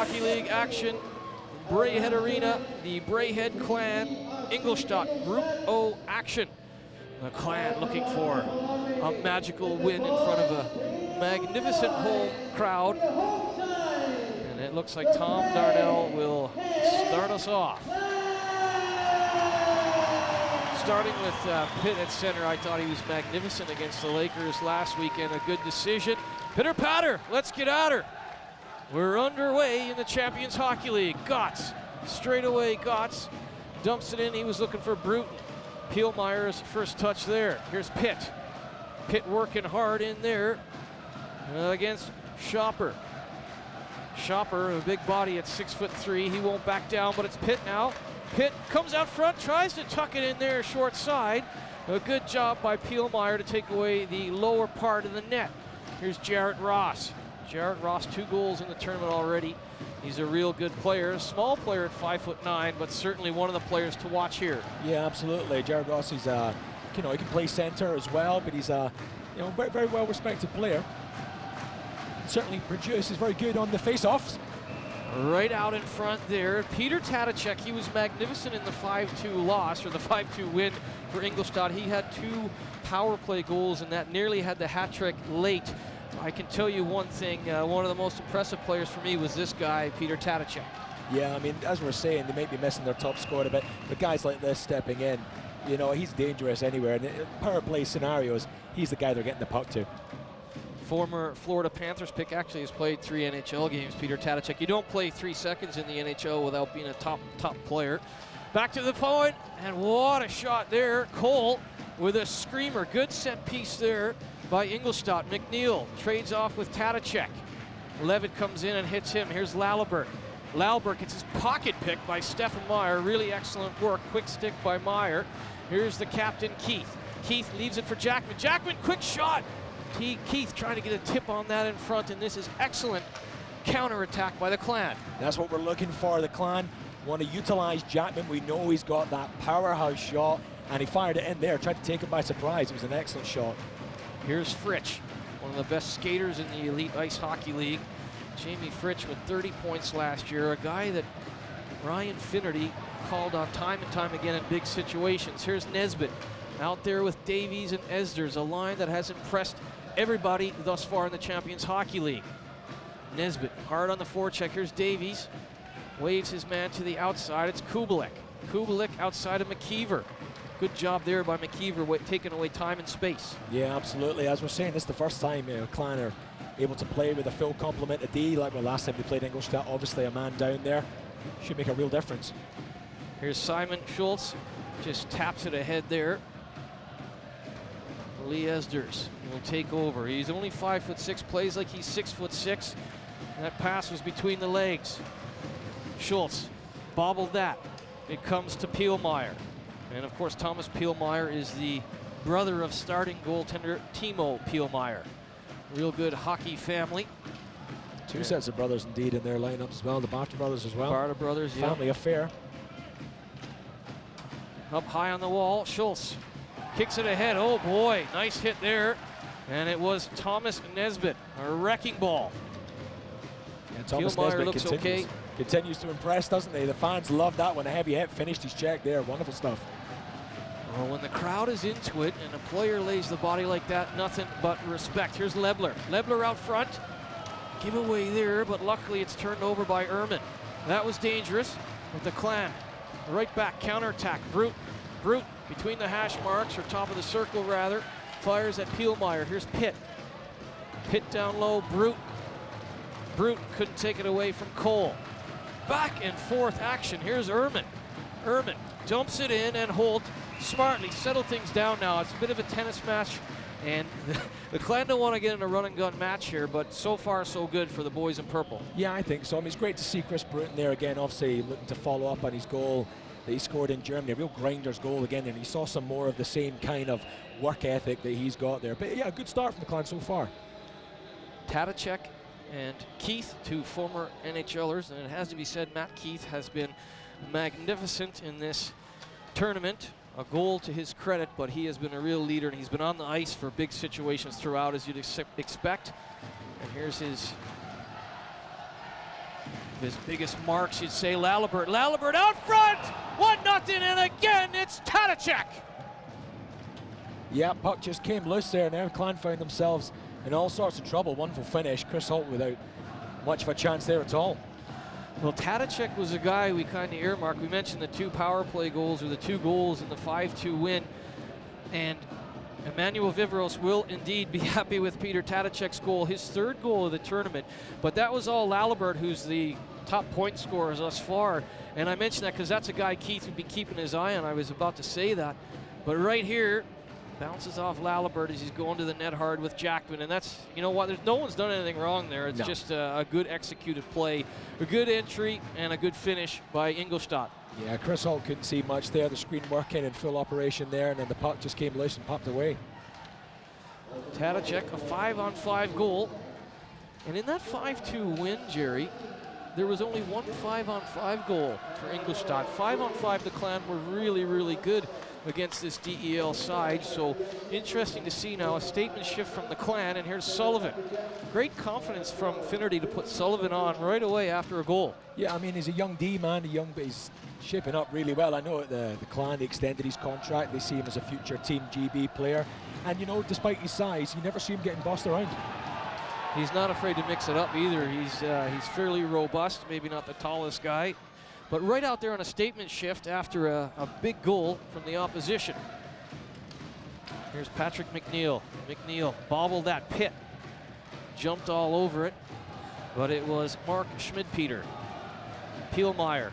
Hockey League action. Braehead Arena, the Braehead Clan, Ingolstadt Group O action. The Clan looking for a magical win in front of a magnificent home crowd. And it looks like Tom Darnell will start us off. Starting with Pitt at center, I thought he was magnificent against the Lakers last weekend. A good decision. Pitter patter, let's get at her. We're underway in the Champions Hockey League. Gotts, straight away Gotts dumps it in. He was looking for Bruton. Pielmeyer's first touch there. Here's Pitt. Pitt working hard in there against Schopper. Schopper, a big body at 6'3". He won't back down, but it's Pitt now. Pitt comes out front, tries to tuck it in there short side. A good job by Pielmeyer to take away the lower part of the net. Here's Jarrett Ross. Jarrett Ross, 2 goals in the tournament already. He's a real good player, a small player at 5'9", but certainly one of the players to watch here. Yeah, absolutely. Jarrett Ross, he's he can play center as well, but he's a very, very well respected player. Certainly produces very good on the face-offs. Right out in front there, Peter Tatacek. He was magnificent in the 5-2 loss, or the 5-2 win for Ingolstadt. He had 2 power play goals, and that nearly had the hat trick late. I can tell you one thing, one of the most impressive players for me was this guy, Peter Tatacek. Yeah, I mean, as we're saying, they might be missing their top scorer a bit, but guys like this stepping in, he's dangerous anywhere. And in power play scenarios, he's the guy they're getting the puck to. Former Florida Panthers pick, actually has played 3 NHL games, Peter Tatacek. You don't play 3 seconds in the NHL without being a top player. Back to the point, and what a shot there. Cole with a screamer. Good set piece there by Ingolstadt. McNeil trades off with Tatacek. Levitt comes in and hits him. Here's Lalibert. Lalibert gets his pocket pick by Stephen Meyer. Really excellent work. Quick stick by Meyer. Here's the captain, Keith. Keith leaves it for Jackman. Jackman, quick shot. Keith trying to get a tip on that in front, and this is excellent counterattack by the Clan. That's what we're looking for. The Clan want to utilize Jackman. We know he's got that powerhouse shot, and he fired it in there, tried to take it by surprise. It was an excellent shot. Here's Fritsch, one of the best skaters in the Elite Ice Hockey League. Jamie Fritsch with 30 points last year, a guy that Ryan Finnerty called on time and time again in big situations. Here's Nesbitt out there with Davies and Esders, a line that has impressed everybody thus far in the Champions Hockey League. Nesbitt hard on the forecheck. Here's Davies, waves his man to the outside. It's Kubelik. Kubelik outside of McKeever. Good job there by McKeever, taking away time and space. Yeah, absolutely. As we're saying, this is the first time Clan are able to play with a full complement of D, like the last time they played Ingolstadt. Obviously, a man down there should make a real difference. Here's Simon Schultz, just taps it ahead there. Lee Esders will take over. He's only 5'6", plays like he's 6'6". That pass was between the legs. Schultz bobbled that. It comes to Pielmeyer. And of course, Thomas Pielmeyer is the brother of starting goaltender Timo Pielmeyer. Real good hockey family. 2 sets of brothers indeed in their lineup as well. The Barta brothers as well. Barta brothers, yeah. Family affair. Up high on the wall, Schultz kicks it ahead. Oh boy, nice hit there. And it was Thomas Nesbitt, a wrecking ball. Yeah, Thomas Nesbitt looks continues to impress, doesn't he? The fans love that one. A heavy hit, finished his check there. Wonderful stuff. Well, when the crowd is into it and a player lays the body like that, nothing but respect. Here's Lebler. Lebler out front. Giveaway there, but luckily it's turned over by Ehrman. That was dangerous with the Clan. Right back, counterattack. Brute between the hash marks, or top of the circle rather, fires at Pielmeyer. Here's Pitt. Pitt down low, Brute couldn't take it away from Cole. Back and forth action. Here's Ehrman. Ehrman dumps it in, and Holt smartly settle things down now. It's a bit of a tennis match, and the Clan don't want to get in a run and gun match here, but so far so good for the boys in purple. Yeah, I think so. I mean, it's great to see Chris Bruton there again, obviously looking to follow up on his goal that he scored in Germany, a real grinder's goal again, and he saw some more of the same kind of work ethic that he's got there. But yeah, a good start from the Clan so far. Tatacek and Keith, 2 former NHLers, and it has to be said, Matt Keith has been magnificent in this tournament. A goal to his credit, but he has been a real leader, and he's been on the ice for big situations throughout, as you'd expect. And here's his his biggest marks, you'd say. Lalibert out front! 1-0, and again, it's Tadicek. Yeah, puck just came loose there. Now Clan found themselves in all sorts of trouble. Wonderful finish. Chris Holt without much of a chance there at all. Well, Tadicek was a guy we kind of earmarked. We mentioned the 2 power play goals, or the 2 goals in the 5-2 win. And Emmanuel Vivros will indeed be happy with Peter Tadicek's goal, his 3rd goal of the tournament. But that was all Lalibert, who's the top point scorer thus far. And I mentioned that because that's a guy Keith would be keeping his eye on. I was about to say that. But right here, bounces off Lalibert as he's going to the net hard with Jackman. And that's, you know what, no one's done anything wrong there. It's just a good executed play, a good entry, and a good finish by Ingolstadt. Yeah, Chris Holt couldn't see much there. The screen working in full operation there, and then the puck just came loose and popped away. Tadicek, a 5-on-5 goal. And in that 5-2 win, Jerry, there was only 1 5-on-5 goal for Ingolstadt. 5-on-5, the Clan were really, really good against this DEL side. So interesting to see now a statement shift from the Clan, and here's Sullivan. Great confidence from Finnerty to put Sullivan on right away after a goal. Yeah, I mean, he's a young D man, but he's shaping up really well. I know the Clan extended his contract. They see him as a future Team GB player. And, you know, despite his size, you never see him getting bossed around. He's not afraid to mix it up either. He's fairly robust, maybe not the tallest guy, but right out there on a statement shift after a big goal from the opposition. Here's Patrick McNeil. McNeil bobbled that pit, jumped all over it, but it was Mark Schmidpeter. Pielmeyer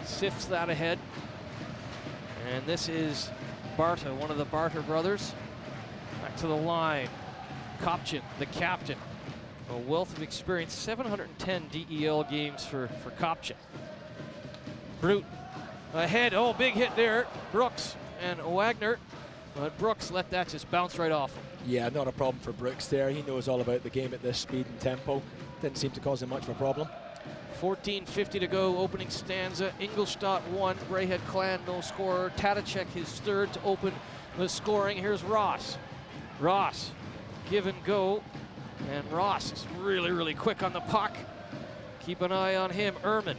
sifts that ahead, and this is Barta, one of the Barta brothers. Back to the line. Kopchin, the captain. A wealth of experience, 710 DEL games for Kopchin. Brute ahead, oh, big hit there. Brooks and Wagner, but Brooks let that just bounce right off him. Yeah, not a problem for Brooks there. He knows all about the game at this speed and tempo. Didn't seem to cause him much of a problem. 14:50 to go, opening stanza. Ingolstadt 1, Braehead Clan no scorer. Tadicek his 3rd to open the scoring. Here's Ross. Ross, give and go. And Ross is really, really quick on the puck. Keep an eye on him. Ehrman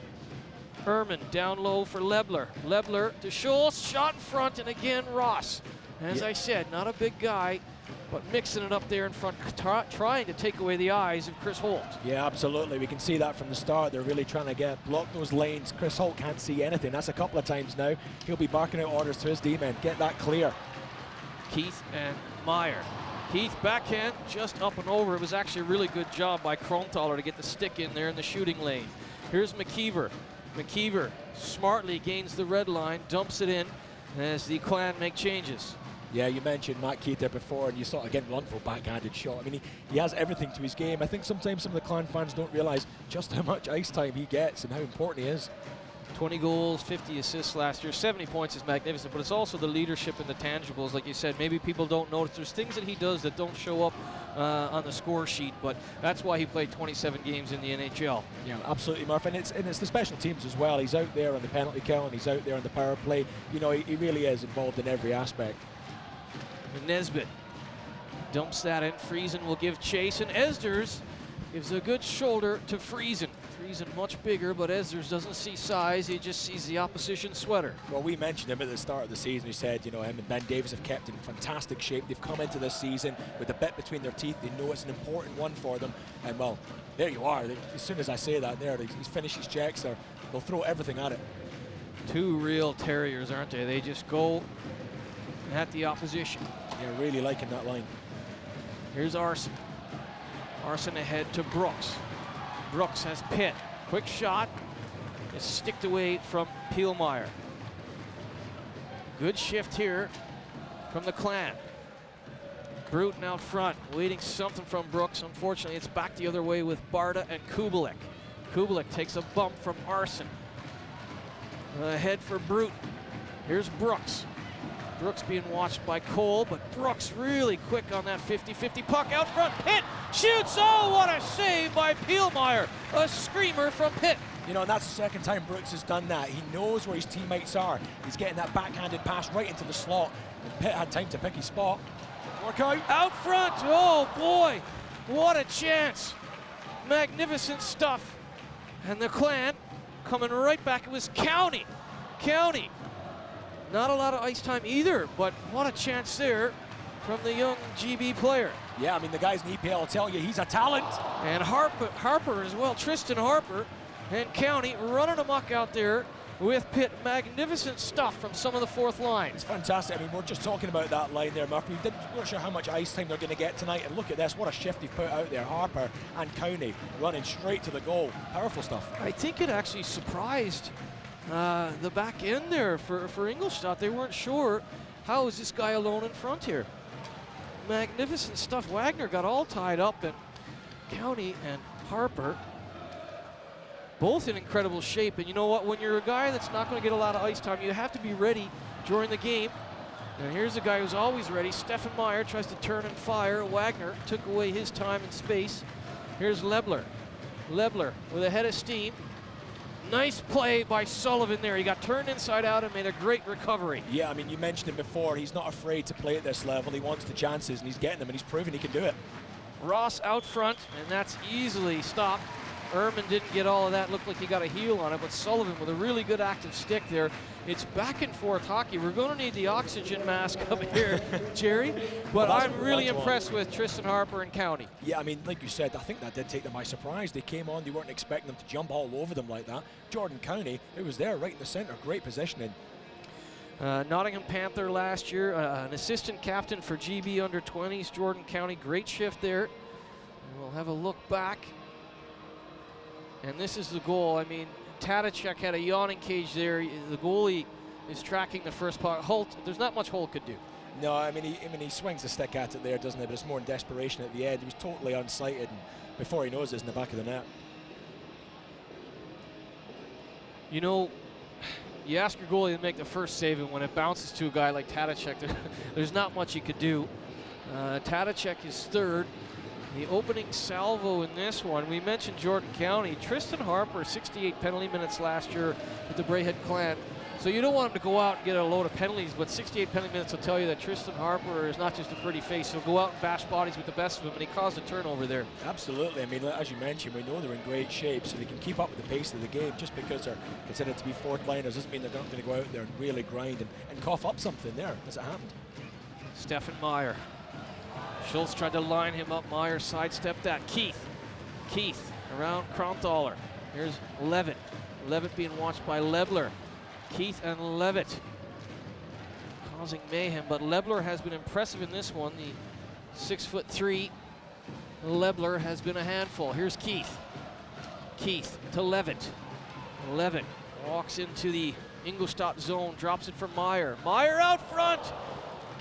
down low for Lebler. Lebler to Schultz, shot in front, and again Ross. As I said, not a big guy, but mixing it up there in front, trying to take away the eyes of Chris Holt. Yeah, absolutely. We can see that from the start. They're really trying to block those lanes. Chris Holt can't see anything. That's a couple of times now. He'll be barking out orders to his D-men. Get that clear. Keith and Meyer. Keith backhand just up and over. It was actually a really good job by Kronthaler to get the stick in there in the shooting lane. Here's McKeever. McKeever smartly gains the red line, dumps it in as the Clan make changes. Yeah, you mentioned Matt Keith there before, and you saw again wonderful backhanded shot. I mean, he has everything to his game. I think sometimes some of the Clan fans don't realize just how much ice time he gets and how important he is. 20 goals, 50 assists last year. 70 points is magnificent, but it's also the leadership and the tangibles. Like you said, maybe people don't notice. There's things that he does that don't show up on the score sheet, but that's why he played 27 games in the NHL. Yeah, absolutely, Murph. And it's the special teams as well. He's out there on the penalty kill, and he's out there on the power play. You know, he really is involved in every aspect. Nesbitt dumps that in. Friesen will give chase, and Esders gives a good shoulder to Friesen. Friesen much bigger, but Esders doesn't see size. He just sees the opposition sweater. Well, we mentioned him at the start of the season. We said, you know, him and Ben Davis have kept in fantastic shape. They've come into this season with a bit between their teeth. They know it's an important one for them. And, well, there you are. As soon as I say that there, he's finished his checks. They'll throw everything at it. 2 real terriers, aren't they? They just go at the opposition. Yeah, really liking that line. Here's Arson. Arson ahead to Brooks. Brooks has Pitt. Quick shot. Just sticked away from Pielmeyer. Good shift here from the Clan. Bruton out front, waiting something from Brooks. Unfortunately, it's back the other way with Barta and Kubelik. Kubelik takes a bump from Arson. Ahead for Bruton. Here's Brooks. Brooks being watched by Cole, but Brooks really quick on that 50-50 puck out front. Pitt shoots. Oh, what a save by Pielmeyer. A screamer from Pitt. You know, and that's the second time Brooks has done that. He knows where his teammates are. He's getting that backhanded pass right into the slot. And Pitt had time to pick his spot. Work out front. Oh, boy. What a chance. Magnificent stuff And the Clan coming right back. It was County. County. Not a lot of ice time either, but what a chance there from the young GB player. Yeah, I mean, the guy's in EPL, I'll tell you, he's a talent. And Harper as well, Tristan Harper, and County running amok out there with Pitt. Magnificent stuff from some of the fourth line. It's fantastic. I mean, we're just talking about that line there, Murphy. We're not sure how much ice time they're going to get tonight. And look at this, what a shift they've put out there. Harper and County running straight to the goal. Powerful stuff. I think it actually surprised the back end there for Ingolstadt. They weren't sure, how is this guy alone in front here? Magnificent stuff. Wagner got all tied up, and County and Harper both in incredible shape. And you know what, when you're a guy that's not going to get a lot of ice time, you have to be ready during the game. And here's a guy who's always ready. Stefan Meyer tries to turn and fire. Wagner took away his time and space. Here's Lebler. Lebler with a head of steam. Nice play by Sullivan there. He got turned inside out and made a great recovery. Yeah, I mean, you mentioned him before. He's not afraid to play at this level. He wants the chances, and he's getting them, and he's proven he can do it. Ross out front, and that's easily stopped. Ehrman didn't get all of that. Looked like he got a heel on it, but Sullivan with a really good active stick there. It's back and forth hockey. We're going to need the oxygen mask up here, Jerry. But I'm really impressed with Tristan Harper and County. Yeah, I mean, like you said, I think that did take them by surprise. They came on, they weren't expecting them to jump all over them like that. Jordan County, it was there right in the center, great positioning. Nottingham Panther last year, an assistant captain for GB under 20s, Jordan County, great shift there. And we'll have a look back. And this is the goal. I mean, Tadicek had a yawning cage there. The goalie is tracking the first puck. Holt, there's not much Holt could do. No, I mean, he swings the stick at it there, doesn't he? But it's more in desperation at the end. He was totally unsighted, and before he knows it, it's in the back of the net. You know, you ask your goalie to make the first save, and when it bounces to a guy like Tadicek, there's not much he could do. Tadicek is third. The opening salvo in this one, we mentioned Jordan County. Tristan Harper, 68 penalty minutes last year with the Braehead Clan. So you don't want him to go out and get a load of penalties, but 68 penalty minutes will tell you that Tristan Harper is not just a pretty face. He'll go out and bash bodies with the best of them, and he caused a turnover there. Absolutely. I mean, as you mentioned, we know they're in great shape, so they can keep up with the pace of the game. Just because they're considered to be fourth liners doesn't mean they're not going to go out there and really grind and cough up something there, as it happened. Stefan Meyer. Schultz tried to line him up. Meyer sidestepped that. Keith around Kromthaler. Here's Levitt. Levitt being watched by Lebler. Keith and Levitt causing mayhem, but Lebler has been impressive in this one. The 6'3" Lebler has been a handful. Here's Keith. Keith to Levitt. Levitt walks into the Ingolstadt zone, drops it for Meyer. Meyer out front.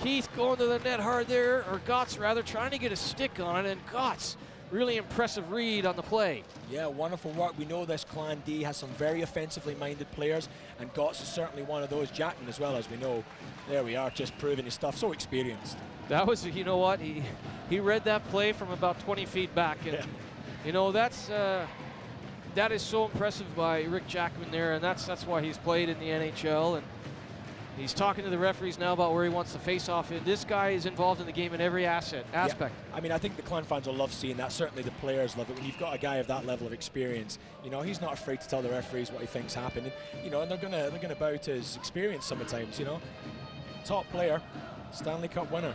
Keith going to the net hard there, or Gotts rather, trying to get a stick on it, and Gotts, really impressive read on the play. Yeah, wonderful work. We know this Clan D has some very offensively minded players, and Gotts is certainly one of those. Jackman as well, as we know. There we are, just proving his stuff, so experienced. That was, you know what, he read that play from about 20 feet back, and you know, that is so impressive by Rick Jackman there, and that's why he's played in the NHL. And he's talking to the referees now about where he wants the face-off. This guy is involved in the game in every aspect. Yeah. I mean, I think the Clan fans will love seeing that. Certainly the players love it. When you've got a guy of that level of experience, you know, he's not afraid to tell the referees what he thinks happened. And, you know, and they're gonna bow to his experience sometimes. You know, top player, Stanley Cup winner.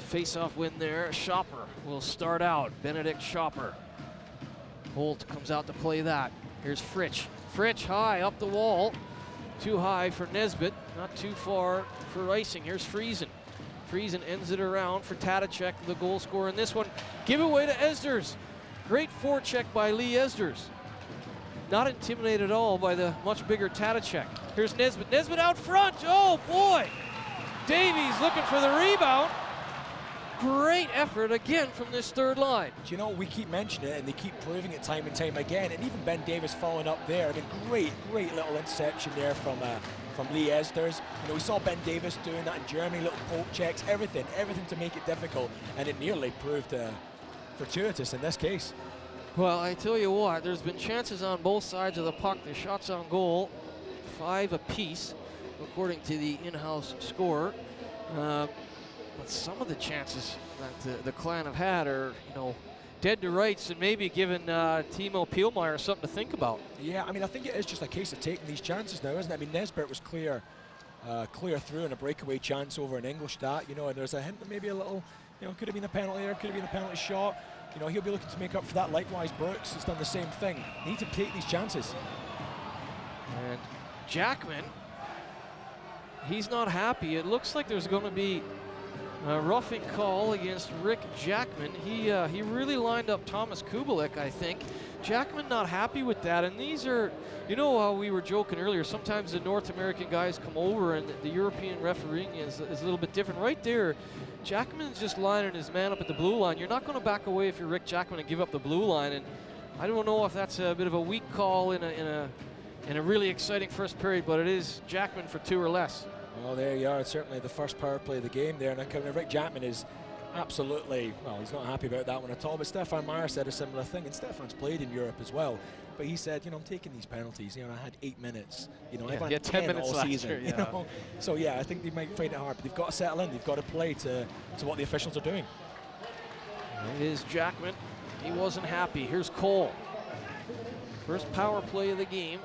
Face-off win there. Schopper will start out. Benedict Schopper. Holt comes out to play that. Here's Fritsch. Fritsch high up the wall. Too high for Nesbitt, not too far for icing. Here's Friesen. Friesen ends it around for Tadicek, the goal scorer in this one. Give away to Esders. Great forecheck by Lee Esders. Not intimidated at all by the much bigger Tadicek. Here's Nesbitt. Nesbitt out front. Oh boy! Davies looking for the rebound. Great effort again from this third line. Do you know, we keep mentioning it and they keep proving it time and time again, and even Ben Davis following up there. I mean, great little interception there from Lee Esders. You know, we saw Ben Davis doing that in Germany, little poke checks, everything to make it difficult, and it nearly proved fortuitous in this case. Well, I tell you what, there's been chances on both sides of the puck. The shots on goal, 5 apiece, according to the in-house scorer. But some of the chances that the Clan have had are, you know, dead to rights and maybe giving Timo Pielmeyer something to think about. Yeah, I mean, I think it is just a case of taking these chances now, isn't it? I mean, Nesbitt was clear through in a breakaway chance over in Ingolstadt, you know, and there's a hint that maybe a little, you know, could have been a penalty there, could have been a penalty shot. You know, he'll be looking to make up for that. Likewise, Brooks has done the same thing. Need to take these chances. And Jackman, he's not happy. It looks like there's going to be a roughing call against Rick Jackman. He really lined up Thomas Kubelik, I think. Jackman not happy with that, and these are, you know how we were joking earlier, sometimes the North American guys come over and the European refereeing is a little bit different. Right there, Jackman's just lining his man up at the blue line. You're not going to back away if you're Rick Jackman and give up the blue line, and I don't know if that's a bit of a weak call in a really exciting first period, but it is Jackman for 2 or less. Well, there you are. It's certainly the first power play of the game there. Now, Rick Jackman is absolutely, well, he's not happy about that one at all. But Stefan Meyer said a similar thing, and Stefan's played in Europe as well. But he said, you know, I'm taking these penalties. You know, I had 8 minutes. You know, I've had 10 minutes all season. Year, yeah. You know? So yeah, I think they might find it hard, but they've got to settle in. They've got to play to what the officials are doing. It is Jackman. He wasn't happy. Here's Cole. First power play of the game.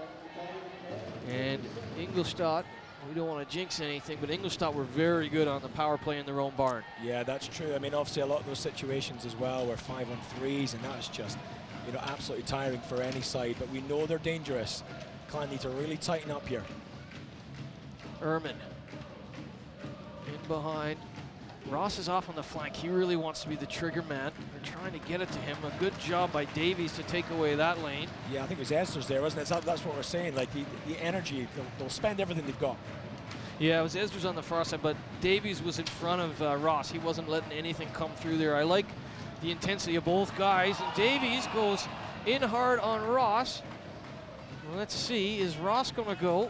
And Ingolstadt, we don't want to jinx anything, but Ingolstadt were very good on the power play in their own barn. Yeah, that's true. I mean, obviously a lot of those situations as well were 5-on-3s, and that's just, you know, absolutely tiring for any side, but we know they're dangerous. Clan need to really tighten up here. Ehrman in behind. Ross is off on the flank. He really wants to be the trigger man. They're trying to get it to him. A good job by Davies to take away that lane. Yeah, I think it was Esther's there, wasn't it? That's what we're saying. Like the energy, they'll spend everything they've got. Yeah, it was Esdras on the far side, but Davies was in front of Ross. He wasn't letting anything come through there. I like the intensity of both guys. And Davies goes in hard on Ross. Well, let's see, is Ross going to go?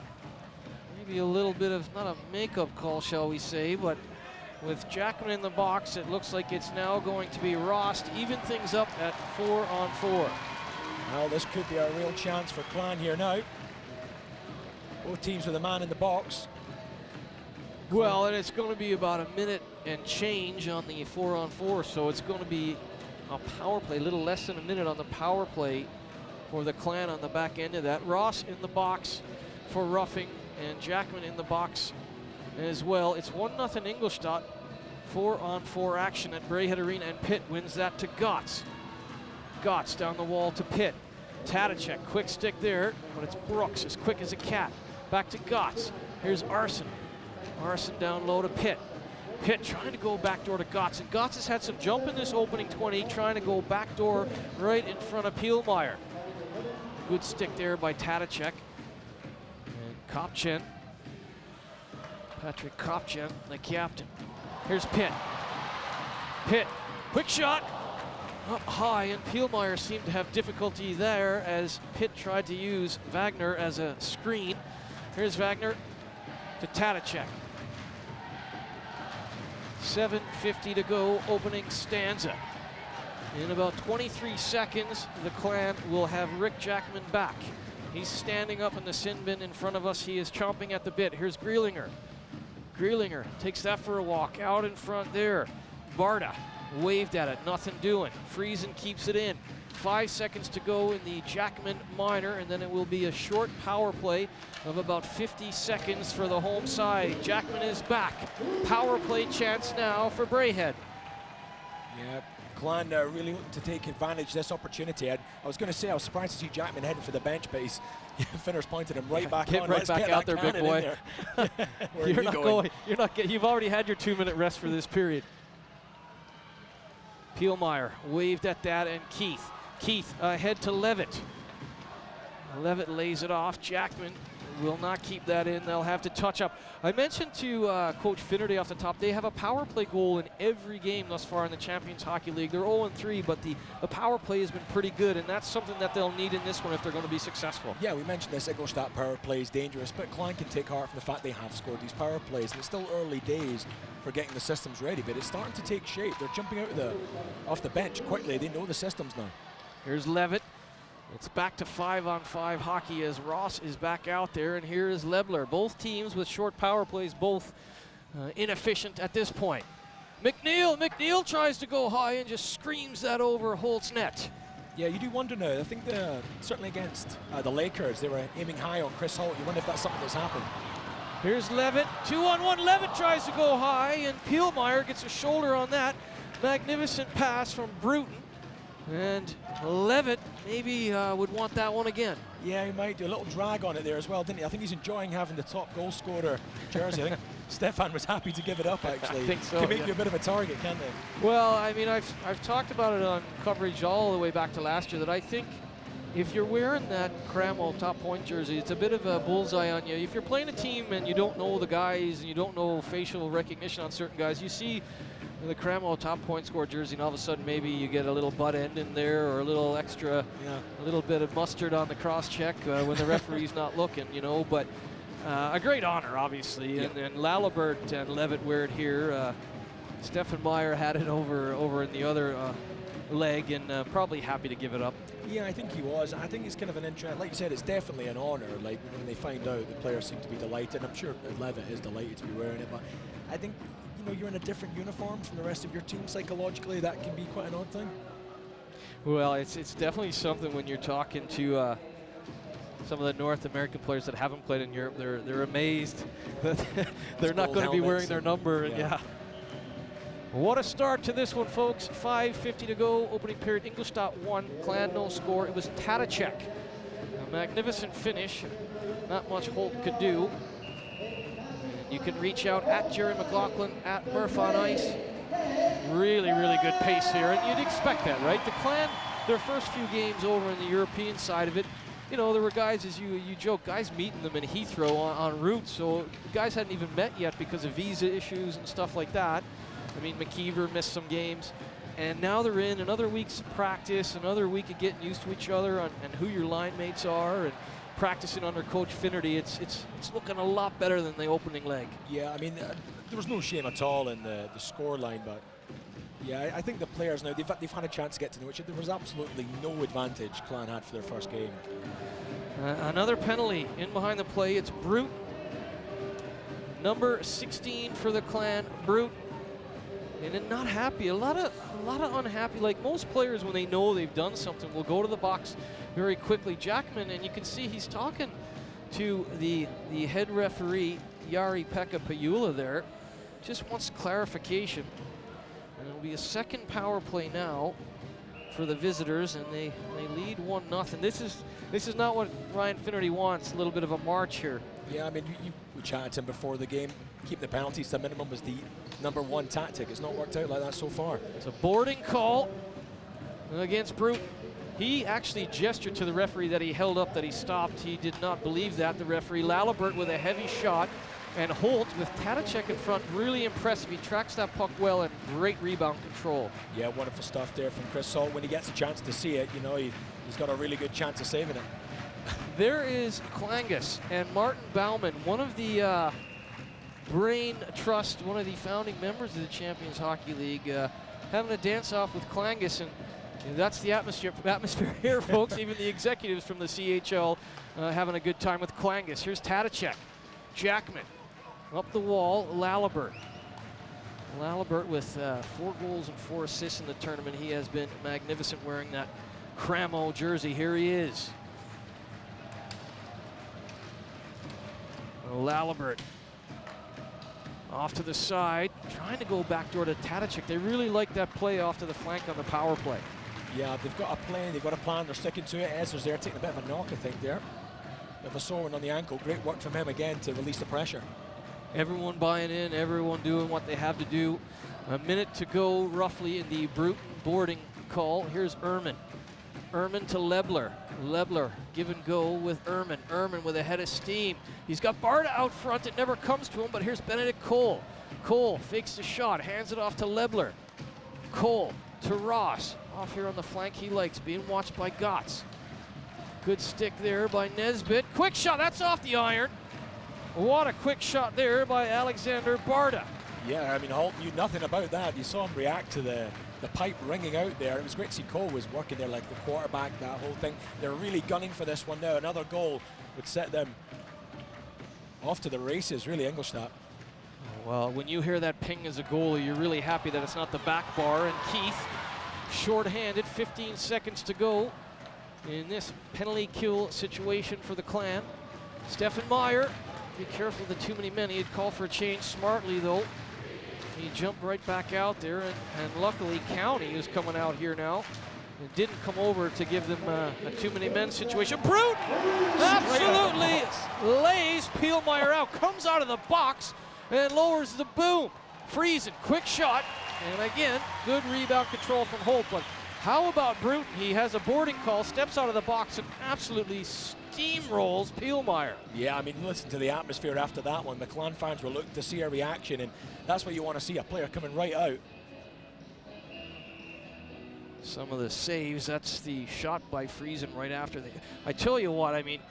Maybe a little bit of, not a makeup call, shall we say, but with Jackman in the box, it looks like it's now going to be Ross to even things up at 4-on-4. Well, this could be a real chance for Clan here now. Both teams with a man in the box. Well, and it's going to be about a minute and change on the 4-on-4, so it's going to be a power play, a little less than a minute on the power play for the Clan on the back end of that. Ross in the box for roughing, and Jackman in the box as well. It's 1-0 Ingolstadt. 4-on-4 action at Braehead Arena, and Pitt wins that to Gotts. Gotts down the wall to Pitt. Tadicek, quick stick there, but it's Brooks, as quick as a cat. Back to Gotts. Here's Arson. Arson down low to Pitt. Pitt trying to go backdoor to Gotts, and Gotts has had some jump in this opening 20, trying to go backdoor right in front of Pielmeyer. Good stick there by Tadicek. And Kopchen. Patrick Kopchen, the captain. Here's Pitt. Pitt, quick shot. Up high, and Pielmeyer seemed to have difficulty there as Pitt tried to use Wagner as a screen. Here's Wagner to Tadicek. 7:50 to go, opening stanza. In about 23 seconds, the Clan will have Rick Jackman back. He's standing up in the sin bin in front of us. He is chomping at the bit. Here's Grealinger. Grealinger takes that for a walk out in front there. Barda waved at it, nothing doing. Friesen keeps it in. 5 seconds to go in the Jackman minor, and then it will be a short power play of about 50 seconds for the home side. Jackman is back. Power play chance now for Braehead. Yeah, Clan really looking to take advantage of this opportunity. I was going to say I was surprised to see Jackman heading for the bench, but he's Finner's pointed him right back on. Right back out there, big boy. You're not going. You're not getting. You've already had your 2-minute rest for this period. Pielmeyer waved at that, and Keith. Keith ahead to Levitt. Levitt lays it off. Jackman will not keep that in. They'll have to touch up. I mentioned to Coach Finnerty off the top, they have a power play goal in every game thus far in the Champions Hockey League. They're 0-3, but the power play has been pretty good, and that's something that they'll need in this one if they're going to be successful. Yeah, we mentioned this Ingolstadt power play is dangerous, but Clan can take heart from the fact they have scored these power plays, and it's still early days for getting the systems ready, but it's starting to take shape. They're jumping out off the bench quickly. They know the systems now. Here's Levitt. It's back to 5-on-5 hockey as Ross is back out there, and here is Lebler. Both teams with short power plays, both inefficient at this point. McNeil tries to go high and just screams that over Holt's net. Yeah, you do wonder now. I think certainly against the Lakers, they were aiming high on Chris Holt. You wonder if that's something that's happened. Here's Levitt, 2-on-1. Levitt tries to go high, and Pielmeyer gets a shoulder on that. Magnificent pass from Bruton. And Levitt maybe would want that one again. Yeah, he might do a little drag on it there as well, didn't he? I think he's enjoying having the top goal scorer jersey. I think Stefan was happy to give it up, actually. I think so. Can make you a bit of a target, can't they? Well, I mean, I've talked about it on coverage all the way back to last year that I think if you're wearing that Cramwell top point jersey, it's a bit of a bullseye on you. If you're playing a team and you don't know the guys and you don't know facial recognition on certain guys, you see the Cramwell top point score jersey, and all of a sudden maybe you get a little butt end in there or a little extra, a little bit of mustard on the cross check when the referee's not looking, you know. But a great honor, obviously, and Lalibert and Levitt wear it here. Stefan Meyer had it over in the other leg, and probably happy to give it up. Yeah, I think he was. I think it's kind of an interest. Like you said, it's definitely an honor. Like when they find out, the players seem to be delighted. I'm sure Levitt is delighted to be wearing it, but I think, you know, you're in a different uniform from the rest of your team psychologically. That can be quite an odd thing. Well, it's definitely something when you're talking to some of the North American players that haven't played in Europe. They're amazed that they're not going to be wearing their number. Yeah. What a start to this one, folks. 5:50 to go. Opening period. Ingolstadt 1. Clan no score. It was Tadacek. A magnificent finish. Not much Holt could do. You can reach out at Jerry McLaughlin, at Murph on ice. Really, really good pace here. And you'd expect that, right? The Clan, their first few games over in the European side of it, you know, there were guys, as you joke, guys meeting them in Heathrow en route. So guys hadn't even met yet because of visa issues and stuff like that. I mean, McKeever missed some games. And now they're in another week's practice, another week of getting used to each other and who your line mates are. And practicing under Coach Finnerty, it's looking a lot better than the opening leg. Yeah, I mean, there was no shame at all in the score line, but yeah, I think the players now, they've had a chance to get to know each other. There was absolutely no advantage Clan had for their first game. Another penalty in behind the play. It's Brute. Number 16 for the Clan, Brute. And then not happy, a lot of unhappy. Like most players, when they know they've done something, will go to the box very quickly. Jackman, and you can see he's talking to the head referee, Jari-Pekka Pajula there. Just wants clarification. And it'll be a second power play now for the visitors, and they lead 1-0. This is not what Ryan Finnerty wants, a little bit of a march here. Yeah, I mean, we chatted to him before the game. Keep the penalties to minimum was the #1 tactic. It's not worked out like that so far. It's a boarding call against Brute. He actually gestured to the referee that he held up, that he stopped. He did not believe that, the referee. Lalibert with a heavy shot, and Holt with Tadacek in front, really impressive. He tracks that puck well and great rebound control. Yeah, wonderful stuff there from Chris Holt. When he gets a chance to see it, you know, he's got a really good chance of saving it. There is Clangus and Martin Bauman, one of the Brain Trust, one of the founding members of the Champions Hockey League, having a dance-off with Clangus, and that's the atmosphere here, folks. Even the executives from the CHL having a good time with Clangus. Here's Tadacek. Jackman up the wall, Lalibert. Lalibert with 4 goals and 4 assists in the tournament. He has been magnificent wearing that Cramo jersey. Here he is. Lalibert off to the side, trying to go backdoor to Tadacek. They really like that play off to the flank on the power play. Yeah, they've got a plan, they're sticking to it. Ezra's there taking a bit of a knock, I think, there. Bit of a sore one on the ankle. Great work from him again to release the pressure. Everyone buying in, everyone doing what they have to do. A minute to go roughly in the Brute boarding call. Here's Ehrman. Ehrman to Lebler. Lebler give and go with Ehrman. Ehrman with a head of steam. He's got Barta out front. It never comes to him, but here's Benedict Cole. Cole fakes the shot, hands it off to Lebler. Cole to Ross. Off here on the flank he likes, being watched by Gotts. Good stick there by Nesbitt. Quick shot, that's off the iron. What a quick shot there by Alexander Barta. Yeah, I mean, Holt knew nothing about that. You saw him react to the pipe ringing out there. It was great to see Cole was working there like the quarterback, that whole thing. They're really gunning for this one now. Another goal would set them off to the races, really, Ingolstadt. Well, when you hear that ping as a goalie, you're really happy that it's not the back bar. And Keith, short-handed, 15 seconds to go in this penalty kill situation for the Clan. Stefan Meyer, be careful of the too many men. He had called for a change smartly, though. He jumped right back out there, and luckily County is coming out here now. It didn't come over to give them a too many men situation. Brute absolutely lays Pielmeyer out, comes out of the box and lowers the boom. Friesen, quick shot, and again, good rebound control from Holt. But how about Bruton? He has a boarding call, steps out of the box and absolutely steamrolls Pielmeyer. Yeah, I mean, listen to the atmosphere after that one. The Clan fans were looking to see a reaction, and that's what you want to see, a player coming right out. Some of the saves, that's the shot by Friesen right after. I tell you what, I mean,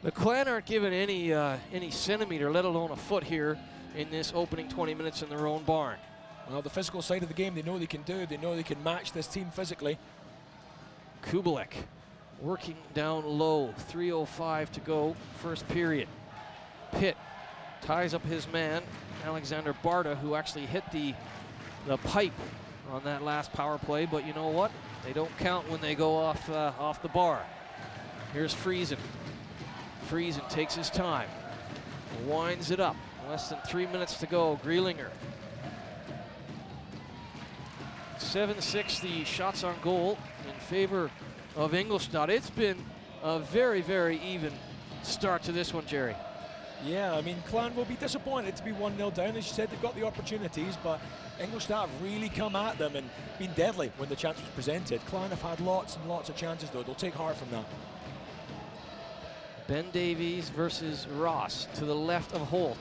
the Clan aren't given any centimeter, let alone a foot here in this opening 20 minutes in their own barn. Well, the physical side of the game, they know they can do. They know they can match this team physically. Kubalik working down low, 3:05 to go, first period. Pitt ties up his man, Alexander Barta, who actually hit the pipe on that last power play, but you know what? They don't count when they go off the bar. Here's Friesen. Friesen takes his time, winds it up. Less than 3 minutes to go. Grealinger. 7-6 the shots on goal in favor of Ingolstadt. It's been a very, very even start to this one, Jerry. Yeah, I mean, Clan will be disappointed to be 1-0 down. As you said, they've got the opportunities, but Ingolstadt have really come at them and been deadly when the chance was presented. Clan have had lots and lots of chances, though. They'll take heart from that. Ben Davies versus Ross to the left of Holt.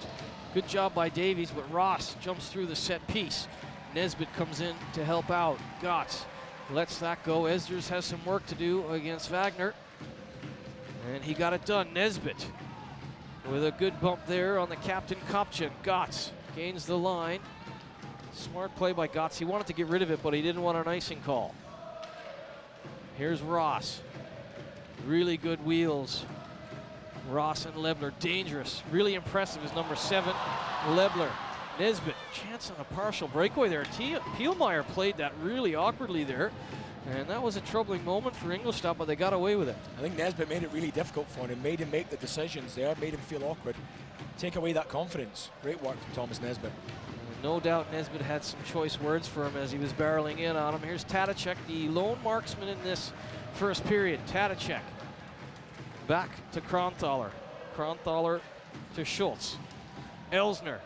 Good job by Davies, but Ross jumps through the set piece. Nesbitt comes in to help out. Gotts lets that go. Esders has some work to do against Wagner, and he got it done. Nesbitt with a good bump there on the captain, Kopchen. Gotts gains the line. Smart play by Gotts. He wanted to get rid of it, but he didn't want an icing call. Here's Ross. Really good wheels. Ross and Lebler, dangerous. Really impressive is number 7, Lebler. Nesbitt, chance on a partial breakaway there. Pielmeyer played that really awkwardly there, and that was a troubling moment for Ingolstadt, but they got away with it. I think Nesbitt made it really difficult for him, made him make the decisions there, made him feel awkward. Take away that confidence. Great work from Thomas Nesbitt. No doubt Nesbitt had some choice words for him as he was barreling in on him. Here's Tadacek, the lone marksman in this first period. Tadacek back to Kronthaler. Kronthaler to Schultz. Elsner.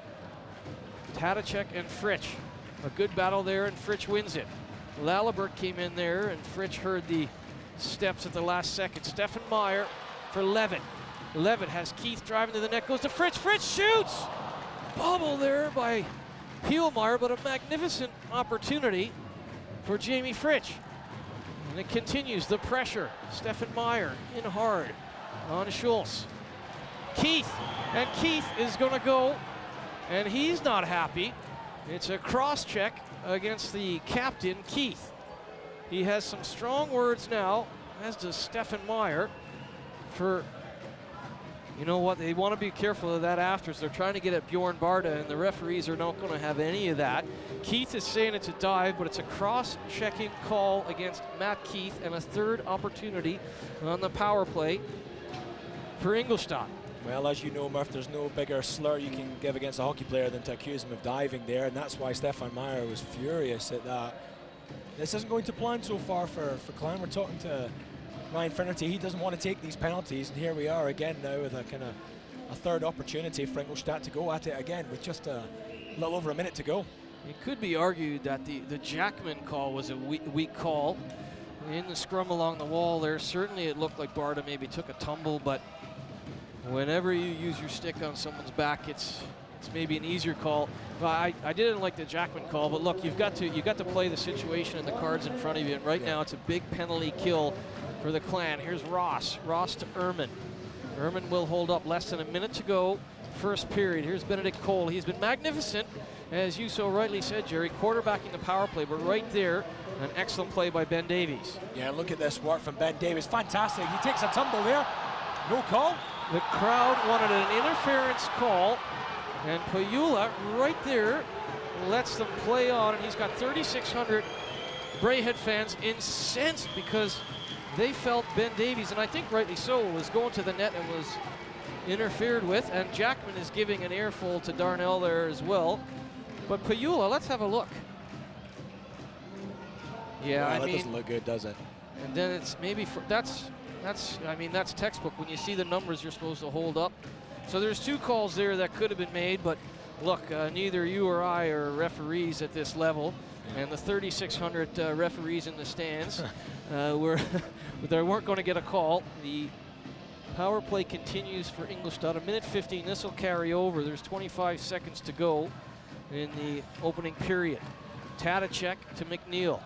Tadacek and Fritsch. A good battle there, and Fritsch wins it. Lalibert came in there, and Fritsch heard the steps at the last second. Stefan Meyer for Levitt. Levitt has Keith driving to the net, goes to Fritsch. Fritsch shoots! Bobble there by Pielmeyer, but a magnificent opportunity for Jamie Fritsch. And it continues, the pressure. Stefan Meyer in hard on Schultz. Keith, and Keith is going to go, and he's not happy. It's a cross check against the captain, Keith. He has some strong words now, as does Stefan Meyer, for, you know what, they want to be careful of that afters. They're trying to get at Bjorn Barda, and the referees are not going to have any of that. Keith is saying it's a dive, but it's a cross-checking call against Matt Keith, and a third opportunity on the power play for Ingolstadt. Well, as you know, Murph, there's no bigger slur you can give against a hockey player than to accuse him of diving there, and that's why Stefan Meyer was furious at that. This isn't going to plan so far for Clan. We're talking to Ryan Finnerty. He doesn't want to take these penalties, and here we are again now with a kind of a third opportunity for Ingolstadt to go at it again with just a little over a minute to go. It could be argued that the Jackman call was a weak call. In the scrum along the wall there, certainly it looked like Barda maybe took a tumble, but whenever you use your stick on someone's back, it's maybe an easier call. Well, I didn't like the Jackman call, but look, you've got to play the situation and the cards in front of you. And right now, it's a big penalty kill for the Clan. Here's Ross. Ross to Ehrman. Ehrman will hold up. Less than a minute to go. First period. Here's Benedict Cole. He's been magnificent, as you so rightly said, Jerry, quarterbacking the power play. But right there, an excellent play by Ben Davies. Yeah, look at this work from Ben Davies. Fantastic. He takes a tumble there. No call. The crowd wanted an interference call And Pajula right there lets them play on, and he's got 3,600 Braehead fans incensed because they felt Ben Davies, and I think rightly so, was going to the net and was interfered with, and Jackman is giving an earful to Darnell there as well. But Pajula, let's have a look. Yeah, well, I that mean, doesn't look good, does it? And then it's maybe that's textbook. When you see the numbers, you're supposed to hold up. So there's 2 calls there that could have been made, but look, neither you or I are referees at this level, and the 3,600 referees in the stands they weren't going to get a call. The power play continues for Ingolstadt. 1:15. This will carry over. There's 25 seconds to go in the opening period. Tadacek to McNeil.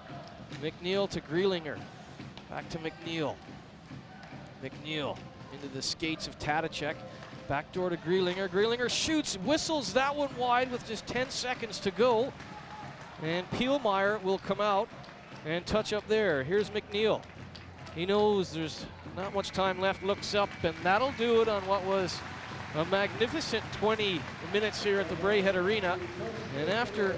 McNeil to Grealinger. Back to McNeil. McNeil into the skates of Tadacek. Backdoor to Grealinger. Grealinger shoots, whistles that one wide with just 10 seconds to go. And Pielmeyer will come out and touch up there. Here's McNeil. He knows there's not much time left, looks up, and that'll do it on what was a magnificent 20 minutes here at the Braehead Arena. And after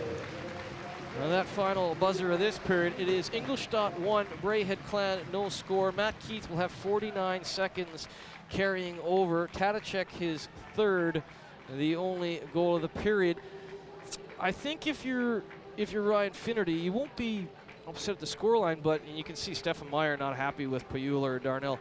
that final buzzer of this period, it is Ingolstadt 1, Braehead Clan no score. Matt Keith will have 49 seconds carrying over. Tadacek his 3rd, the only goal of the period. I think if you're Ryan Finnerty, you won't be upset at the scoreline, but you can see Stefan Meyer not happy with Pajula or Darnell.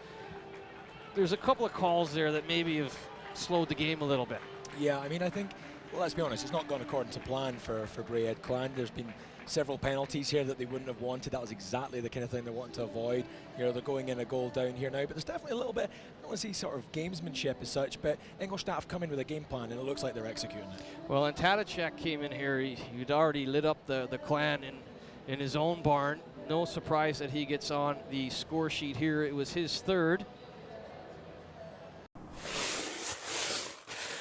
There's a couple of calls there that maybe have slowed the game a little bit. Yeah, I mean, I think, well, let's be honest, it's not gone according to plan for Braehead Clan. There's been several penalties here that they wouldn't have wanted. That was exactly the kind of thing they wanted to avoid. You know, they're going in a goal down here now, but there's definitely a little bit, I don't want to see sort of gamesmanship as such, but Ingolstadt have come in with a game plan, and it looks like they're executing it. Well, and Tadacek came in here. He'd already lit up the Clan in his own barn. No surprise that he gets on the score sheet here. It was his 3rd.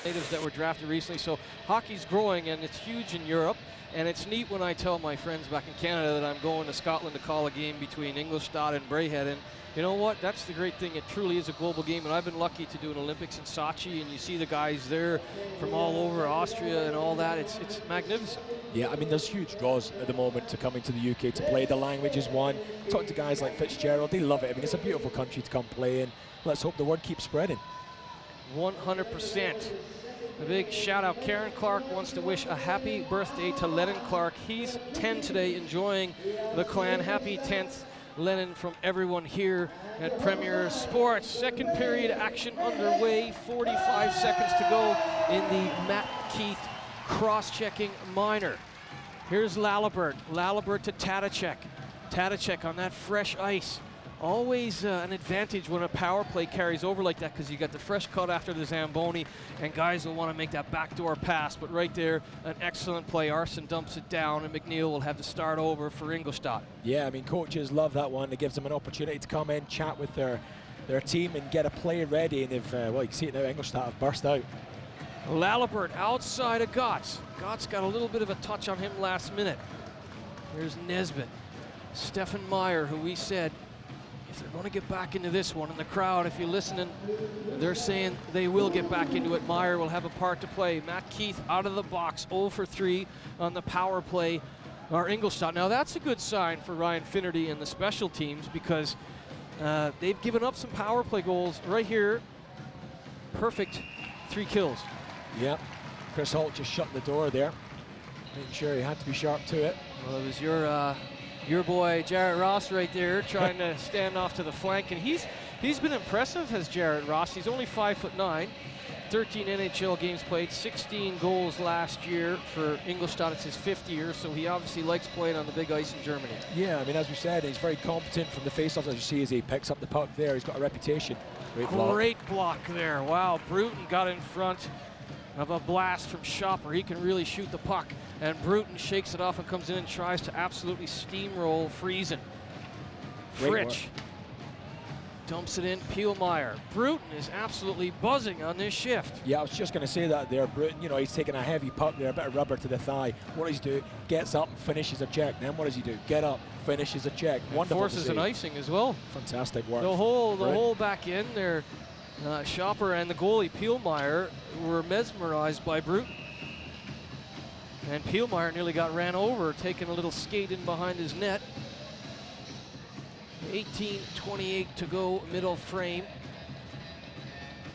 Natives that were drafted recently, so hockey's growing and it's huge in Europe, and it's neat when I tell my friends back in Canada that I'm going to Scotland to call a game between Ingolstadt and Braehead, and you know what, that's the great thing, it truly is a global game, and I've been lucky to do an Olympics in Sochi, and you see the guys there from all over Austria and all that. It's magnificent. Yeah, I mean, there's huge draws at the moment to come into the UK to play. The language is one. Talk to guys like Fitzgerald, they love it. I mean, it's a beautiful country to come play in. Let's hope the word keeps spreading. 100%. A big shout out. Karen Clark wants to wish a happy birthday to Lennon Clark. He's 10 today, enjoying the Clan. Happy 10th, Lennon, from everyone here at Premier Sports. Second period action underway. 45 seconds to go in the Matt Keith cross-checking minor. Here's Lalibert. Lalibert to Tadacek. Tadacek on that fresh ice. Always an advantage when a power play carries over like that, because you got the fresh cut after the Zamboni, and guys will want to make that backdoor pass. But right there, an excellent play. Arson dumps it down, and McNeil will have to start over for Ingolstadt. Yeah, I mean, coaches love that one. It gives them an opportunity to come in, chat with their team, and get a play ready. And if, well, you can see it now, Ingolstadt have burst out. Lalibert outside of Gotts. Gotts got a little bit of a touch on him last minute. Here's Nesbitt. Stefan Meyer, who we said, if they're going to get back into this one, and the crowd, if you're listening, they're saying they will get back into it. Meyer will have a part to play. Matt Keith out of the box, 0 for 3 on the power play, or Ingolstadt. Now that's a good sign for Ryan Finnerty and the special teams, because they've given up some power play goals right here. Perfect 3 kills. Yep. Chris Holt just shut the door there, making sure he had to be sharp to it. Well, it was your boy Jarrett Ross right there trying to stand off to the flank, and he's been impressive as Jarrett Ross. He's only 5'9", 13 NHL games played, 16 goals last year for Ingolstadt. It's his 5th year, so he obviously likes playing on the big ice in Germany. Yeah, I mean, as we said, he's very competent from the face-off, as you see as he picks up the puck there. He's got a reputation. Great block there. Wow, Bruton got in front of a blast from Schopper. He can really shoot the puck, and Bruton shakes it off and comes in and tries to absolutely steamroll Friesen. Fritsch dumps it in. Pielmeyer. Bruton is absolutely buzzing on this shift. Yeah, I was just going to say that there. Bruton, you know, he's taking a heavy puck there, a bit of rubber to the thigh. What does he do? Gets up and finishes a check. Then what does he do? Get up, finishes a check. Wonderful. Forces an icing as well. Fantastic work. The whole back end there. Schopper and the goalie Pielmeyer were mesmerized by Bruton. And Pielmeyer nearly got ran over, taking a little skate in behind his net. 18:28 to go, middle frame.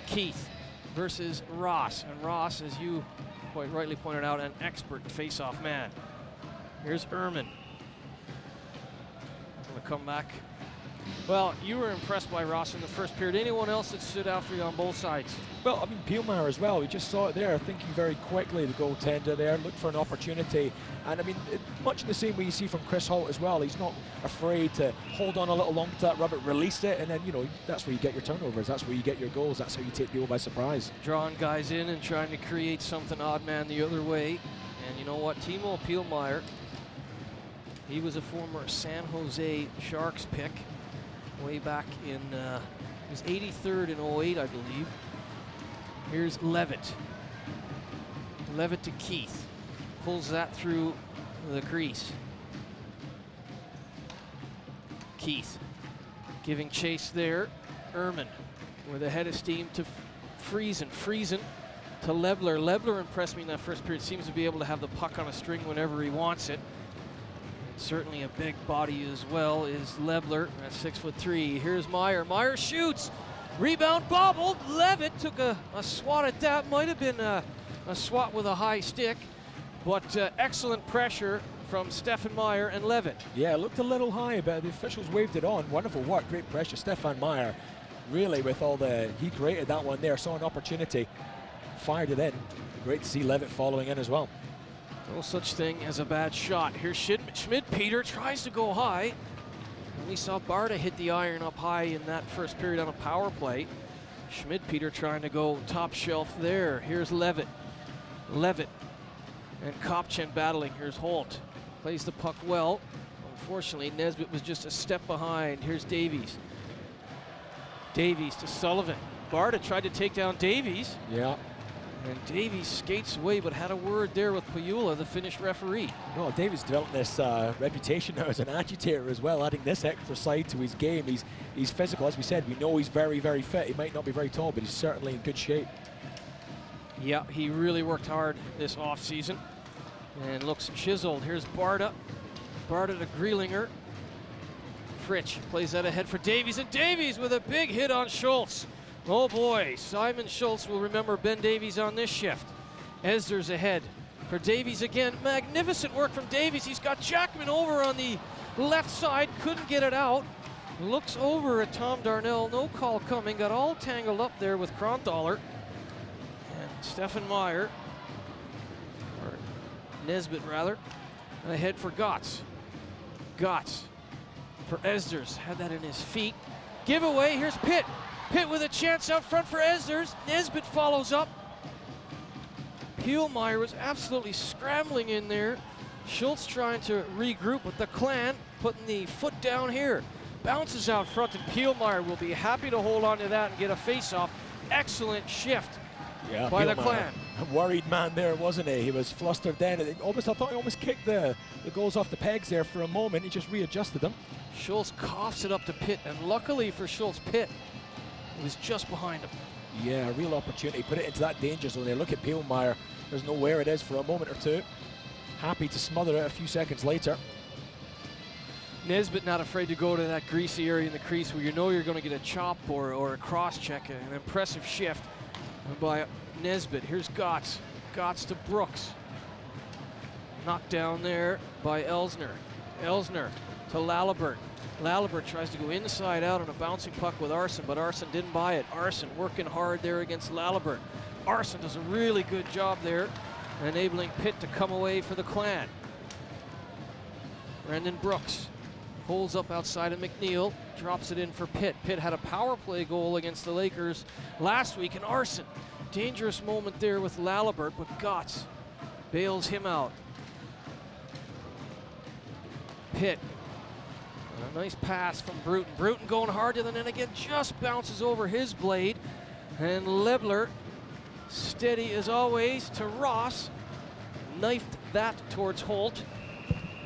Keith versus Ross. And Ross, as you quite rightly pointed out, an expert face-off man. Here's Ehrman. Gonna come back. Well, you were impressed by Ross in the first period. Anyone else that stood out for you on both sides? Well, I mean, Pielmeyer as well. We just saw it there, thinking very quickly, the goaltender there, looked for an opportunity. And I mean, much in the same way you see from Chris Holt as well. He's not afraid to hold on a little longer to that rubber, release it, and then, you know, that's where you get your turnovers. That's where you get your goals. That's how you take people by surprise. Drawing guys in and trying to create something odd man the other way. And you know what? Timo Pielmeyer, he was a former San Jose Sharks pick way back in, he was 83rd in 08, I believe. Here's Levitt. Levitt to Keith. Pulls that through the crease. Keith giving chase there. Ehrman with a head of steam to Friesen. Friesen to Lebler. Lebler impressed me in that first period. Seems to be able to have the puck on a string whenever he wants it. Certainly a big body as well is Lebler at 6'3". Here's Meyer. Meyer shoots. Rebound bobbled. Levitt took a swat at that. Might have been a swat with a high stick, but excellent pressure from Stefan Meyer and Levitt. Yeah, it looked a little high, but the officials waved it on. Wonderful work, great pressure. Stefan Meyer, really with all he created that one there, saw an opportunity, fired it in. Great to see Levitt following in as well. No such thing as a bad shot. Here's Schmidt-Peter tries to go high. And we saw Barta hit the iron up high in that first period on a power play. Schmidt-Peter trying to go top shelf there. Here's Levitt. Levitt and Kopchen battling. Here's Holt. Plays the puck well. Unfortunately, Nesbitt was just a step behind. Here's Davies. Davies to Sullivan. Barta tried to take down Davies. Yeah. And Davies skates away, but had a word there with Pajula, the Finnish referee. Well, Davies developed this reputation now as an agitator as well, adding this extra side to his game. He's physical, as we said. We know he's very, very fit. He might not be very tall, but he's certainly in good shape. Yeah, he really worked hard this offseason and looks chiseled. Here's Barta. Barta to Grealinger. Fritsch plays that ahead for Davies, and Davies with a big hit on Schultz. Oh boy, Simon Schultz will remember Ben Davies on this shift. Esder's ahead for Davies again. Magnificent work from Davies. He's got Jackman over on the left side, couldn't get it out. Looks over at Tom Darnell, no call coming, got all tangled up there with Kronthaler. And Stefan Meyer, or Nesbitt rather, ahead for Gotts. Gotts for Esders, had that in his feet. Giveaway, here's Pitt. Pitt with a chance out front for Esders. Nesbitt follows up. Pielmeyer was absolutely scrambling in there. Schultz trying to regroup, but the Clan putting the foot down here. Bounces out front, and Pielmeyer will be happy to hold on to that and get a face-off. Excellent shift by the Clan. A worried man there, wasn't he? He was flustered then. I thought he almost kicked the goals off the pegs there for a moment. He just readjusted them. Schultz coughs it up to Pitt, and luckily for Schultz, Pitt was just behind him. Yeah, a real opportunity. Put it into that danger zone there. Look at Pielmeyer. Doesn't know where it is for a moment or two. Happy to smother it a few seconds later. Nesbitt not afraid to go to that greasy area in the crease where you know you're going to get a chop or a cross check. An impressive shift by Nesbitt. Here's Gotts. Gotts to Brooks. Knocked down there by Elsner. Elsner to Lalibert. Lalibert tries to go inside out on a bouncing puck with Arson, but Arson didn't buy it. Arson working hard there against Lalibert. Arson does a really good job there, enabling Pitt to come away for the Clan. Brendan Brooks pulls up outside of McNeil, drops it in for Pitt. Pitt had a power play goal against the Lakers last week, and Arson, dangerous moment there with Lalibert, but Gotts bails him out. Pitt. A nice pass from Bruton. Bruton going hard to the net again, just bounces over his blade. And Lebler, steady as always to Ross, knifed that towards Holt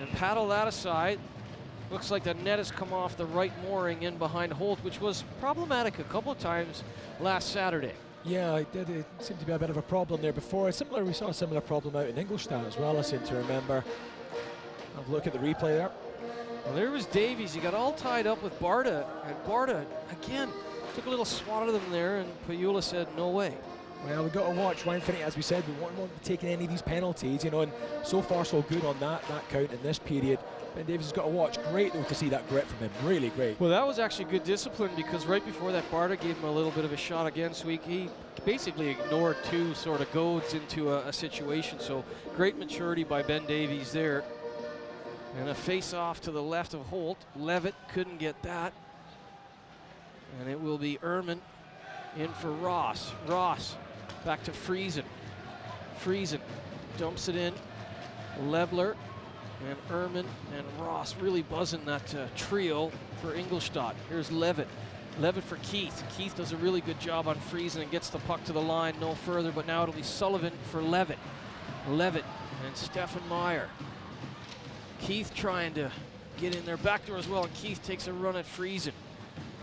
and paddled that aside. Looks like the net has come off the right mooring in behind Holt, which was problematic a couple of times last Saturday. Yeah, it did. It seemed to be a bit of a problem there before. We saw a similar problem out in Ingolstadt as well, I seem to remember. Have a look at the replay there. Well, there was Davies. He got all tied up with Barta, and Barta, again, took a little swat at him there, and Pajula said, no way. Well, we've got to watch Ryan Finney, as we said. We won't be taking any of these penalties, you know, and so far so good on that count in this period. Ben Davies has got to watch. Great, though, to see that grit from him. Really great. Well, that was actually good discipline, because right before that, Barta gave him a little bit of a shot again, so he basically ignored two sort of goads into a situation. So great maturity by Ben Davies there. And a face-off to the left of Holt. Levitt couldn't get that. And it will be Ehrman in for Ross. Ross back to Friesen. Friesen dumps it in. Lebler and Ehrman and Ross really buzzing that trio for Ingolstadt. Here's Levitt. Levitt for Keith. Keith does a really good job on Friesen and gets the puck to the line no further, but now it'll be Sullivan for Levitt. Levitt and Stefan Meyer. Keith trying to get in there back door as well, and Keith takes a run at Friesen.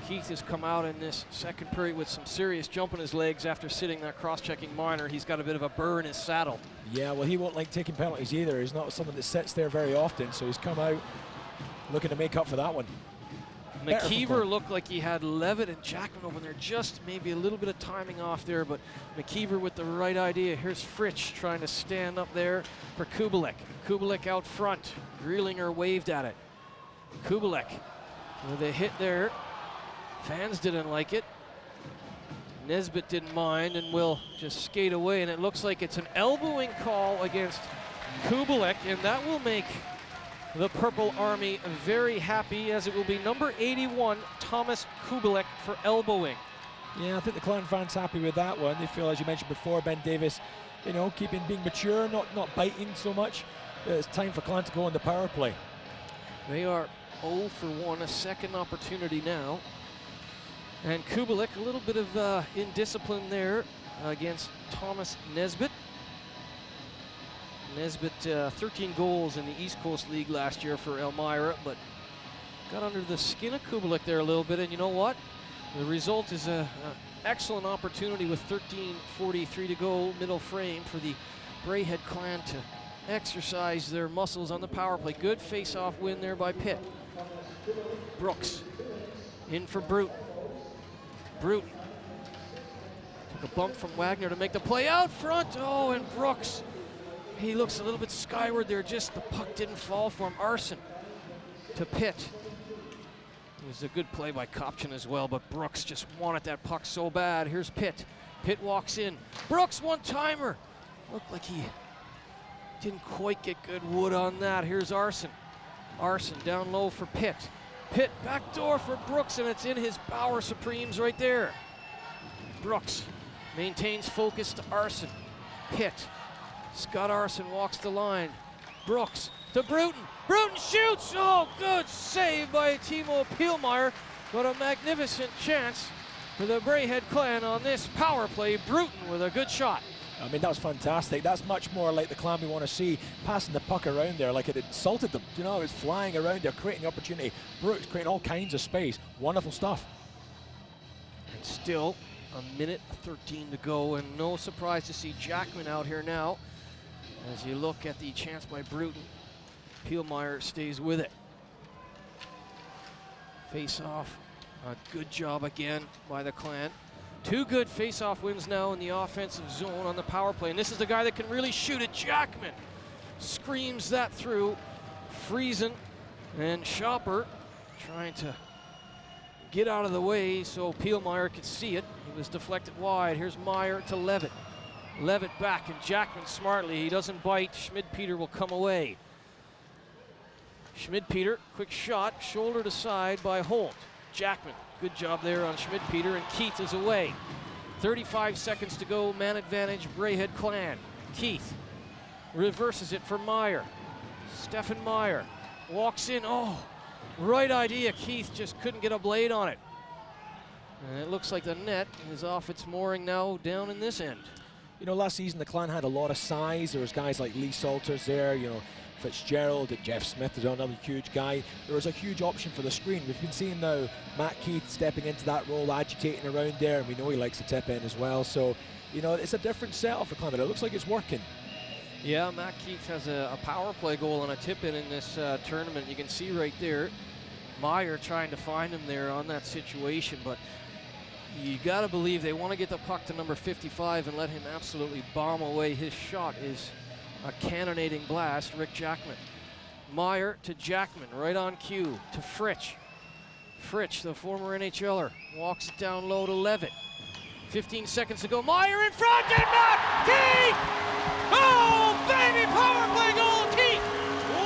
Keith has come out in this second period with some serious jump in his legs after sitting that cross-checking Marner. He's got a bit of a burr in his saddle. Yeah, well, he won't like taking penalties either. He's not someone that sits there very often, so he's come out looking to make up for that one. McKeever looked like he had Levitt and Jackman open there, just maybe a little bit of timing off there, but McKeever with the right idea. Here's Fritsch trying to stand up there for Kubelik. Kubelik out front. Grealinger waved at it. Kubelik with a hit there. Fans didn't like it. Nesbitt didn't mind and will just skate away, and it looks like it's an elbowing call against Kubelik, and that will make the Purple Army very happy, as it will be number 81, Thomas Kubelik, for elbowing. Yeah, I think the Clan fans happy with that one. They feel, as you mentioned before, Ben Davies, you know, being mature, not biting so much. It's time for Clan to go on the power play. They are 0 for 1, a second opportunity now. And Kubelik, a little bit of indiscipline there against Thomas Nesbitt. Nesbitt, 13 goals in the East Coast League last year for Elmira, but got under the skin of Kubelik there a little bit, and you know what? The result is an excellent opportunity with 13:43 to go, middle frame, for the Braehead Clan to exercise their muscles on the power play. Good face-off win there by Pitt. Brooks in for Bruton. Bruton took a bump from Wagner to make the play out front. Oh, and Brooks, he looks a little bit skyward there, just the puck didn't fall for him. Arson to Pitt. It was a good play by Kopchin as well, but Brooks just wanted that puck so bad. Here's Pitt. Pitt walks in. Brooks, one-timer. Looked like he didn't quite get good wood on that. Here's Arson. Arson down low for Pitt. Pitt back door for Brooks, and it's in his Bauer Supremes right there. Brooks maintains focus to Arson. Pitt. Scott Arson walks the line. Brooks to Bruton. Bruton shoots! Oh, good save by Timo Pielmeyer, but a magnificent chance for the Braehead Clan on this power play. Bruton with a good shot. I mean, that was fantastic. That's much more like the Clan we want to see, passing the puck around there like it insulted them. You know, it was flying around there, creating the opportunity. Brooks creating all kinds of space. Wonderful stuff. And still a minute 13 to go, and no surprise to see Jackman out here now. As you look at the chance by Bruton, Pielmeyer stays with it. Face off, a good job again by the Clan. Two good face-off wins now in the offensive zone on the power play, and this is the guy that can really shoot it. Jackman screams that through. Friesen and Schopper trying to get out of the way so Pielmeyer could see it. He was deflected wide. Here's Meyer to Levitt. Levitt back, and Jackman smartly, he doesn't bite. Schmid-Peter will come away. Schmid-Peter, quick shot, shoulder to side by Holt. Jackman, good job there on Schmid-Peter, and Keith is away. 35 seconds to go, man advantage, Braehead Clan. Keith reverses it for Meyer. Stefan Meyer walks in, oh, right idea. Keith just couldn't get a blade on it. And it looks like the net is off its mooring now down in this end. You know, last season the Clan had a lot of size. There was guys like Lee Salters there, you know, Fitzgerald, and Jeff Smith is another huge guy. There was a huge option for the screen. We've been seeing now Matt Keith stepping into that role, agitating around there, and we know he likes to tip in as well. So, you know, it's a different setup for Clement. It looks like it's working. Yeah, Matt Keith has a power play goal and a tip-in this tournament. You can see right there, Meyer trying to find him there on that situation, but you got to believe they want to get the puck to number 55 and let him absolutely bomb away. His shot is a cannonading blast. Rick Jackman. Meyer to Jackman, right on cue to Fritsch. Fritsch, the former NHLer, walks it down low to Levitt. 15 seconds to go. Meyer in front, and not Keith! Oh, baby, power play goal, Keith!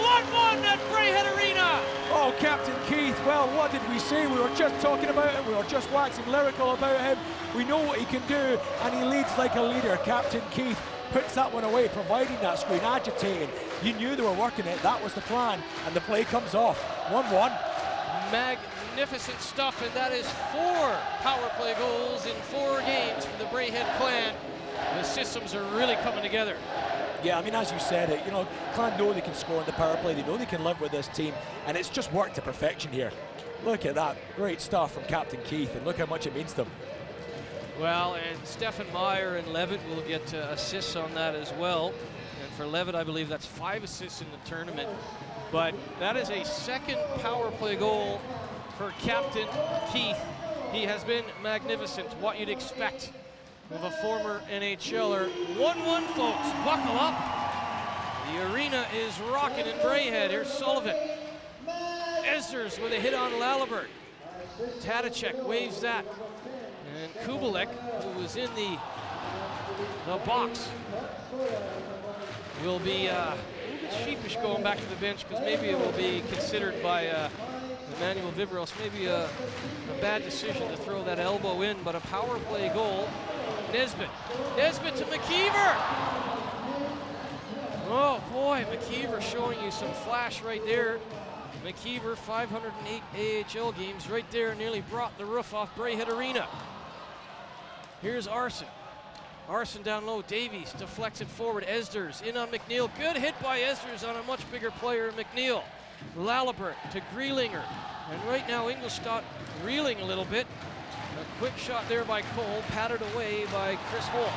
1-1 at Braehead Arena. Oh, Captain Keith, well, what did we say? We were just talking about him. We were just waxing lyrical about him. We know what he can do, and he leads like a leader. Captain Keith puts that one away, providing that screen, agitating. You knew they were working it. That was the plan, and the play comes off. 1-1. Magnificent stuff, and that is 4 power play goals in 4 games for the Braehead clan. The systems are really coming together. Yeah, I mean, as you said it, you know, Clan know they can score in the power play. They know they can live with this team, and it's just worked to perfection here. Look at that. Great stuff from Captain Keith, and look how much it means to them. Well, and Stefan Meyer and Levitt will get assists on that as well. And for Levitt, I believe that's 5 assists in the tournament. But that is a second power play goal for Captain Keith. He has been magnificent, what you'd expect of a former NHLer. 1-1, folks, buckle up. The arena is rocking in Braehead. Here's Sullivan. Esders with a hit on Lalibert. Tadicek waves that. And Kubalik, who was in the box, will be a little bit sheepish going back to the bench, because maybe it will be considered by Emmanuel Vivros maybe a bad decision to throw that elbow in, but a power play goal. Nesbitt to McKeever. Oh boy, McKeever showing you some flash right there. McKeever, 508 AHL games right there, nearly brought the roof off Braehead Arena. Here's Arson. Arson down low, Davies deflects it forward, Esders in on McNeil. Good hit by Esders on a much bigger player, McNeil. Lalibert to Grealinger. And right now Ingolstadt reeling a little bit. A quick shot there by Cole, patted away by Chris Holt.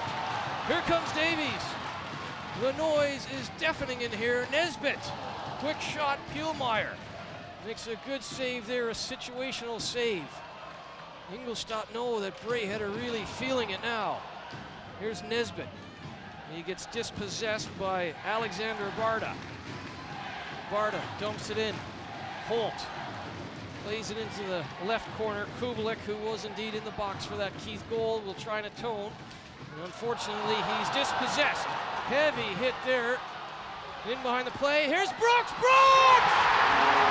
Here comes Davies. The noise is deafening in here. Nesbitt, quick shot, Pielmeyer. Makes a good save there, a situational save. Ingolstadt know that Braehead are really feeling it now. Here's Nesbitt. He gets dispossessed by Alexander Barda. Barda dumps it in. Holt plays it into the left corner. Kubalik, who was indeed in the box for that Keith goal, will try and atone. And unfortunately, he's dispossessed. Heavy hit there. In behind the play. Here's Brooks. Brooks!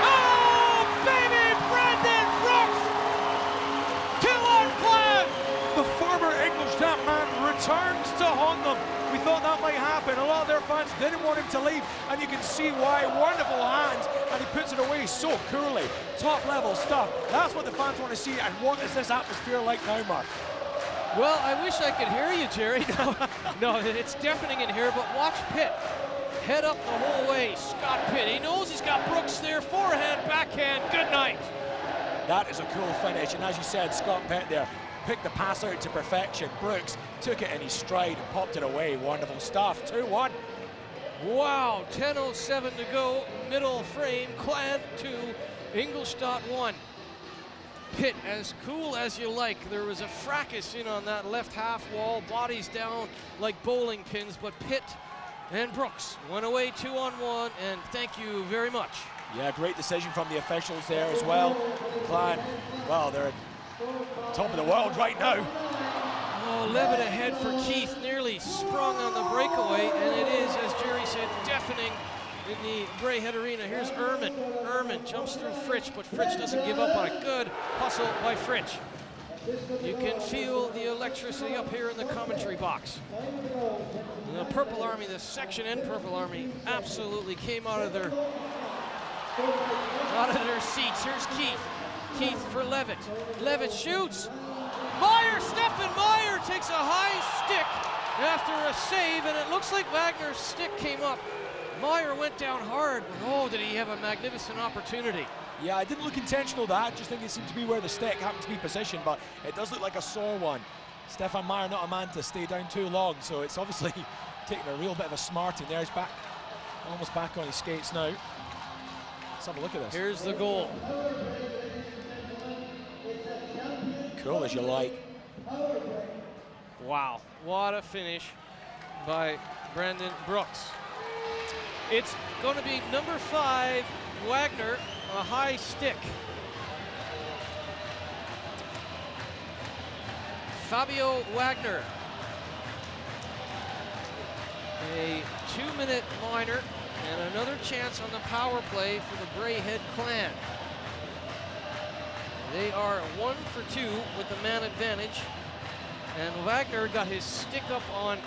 Oh, baby, Brandon Brooks! 2-1 Clan! The former Ingolstadt man returns to haunt them. We thought that might happen. A lot of their fans didn't want him to leave, and you can see why. Wonderful hands, and he puts it away so coolly. Top level stuff. That's what the fans want to see, and what is this atmosphere like now, Mark? Well, I wish I could hear you, Jerry. No, it's deafening in here, but watch Pitt. Head up the whole way. Scott Pitt. He knows he's got Brooks there. Forehand, backhand. Good night. That is a cool finish, and as you said, Scott Pitt there picked the pass out to perfection. Brooks took it in his stride and popped it away. Wonderful stuff. 2-1. Wow, 10:07 to go. Middle frame. Clan 2, Ingolstadt 1. Pitt, as cool as you like. There was a fracas in on that left half wall. Bodies down like bowling pins, but Pitt and Brooks went away 2-on-1, and thank you very much. Yeah, great decision from the officials there as well. Clan, well, they're at top of the world right now. Oh, Levitt ahead for Keith, nearly sprung on the breakaway, and it is, as Jerry said, deafening in the Braehead Arena. Here's Ehrman. Ehrman jumps through Fritsch, but Fritsch doesn't give up on it. Good hustle by Fritsch. You can feel the electricity up here in the commentary box. The Purple Army, the Section N Purple Army, absolutely came out of their seats. Here's Keith. Keith for Levitt. Levitt shoots. Meyer, Stefan Meyer takes a high stick after a save, and it looks like Wagner's stick came up Meyer went down hard, but oh, did he have a magnificent opportunity. Yeah, I didn't look intentional that. Just think it seemed to be where the stick happened to be positioned, but it does look like a sore one. Stefan Meyer not a man to stay down too long, so it's obviously taking a real bit of a smarting there. He's back, almost back on his skates now. Let's have a look at this. Here's the goal. Cool as you like. Wow, what a finish by Brandon Brooks. It's going to be number 5, Wagner, a high stick. Fabio Wagner. A 2-minute minor and another chance on the power play for the Braehead clan. They are 1 for 2 with the man advantage. And Wagner got his stick up on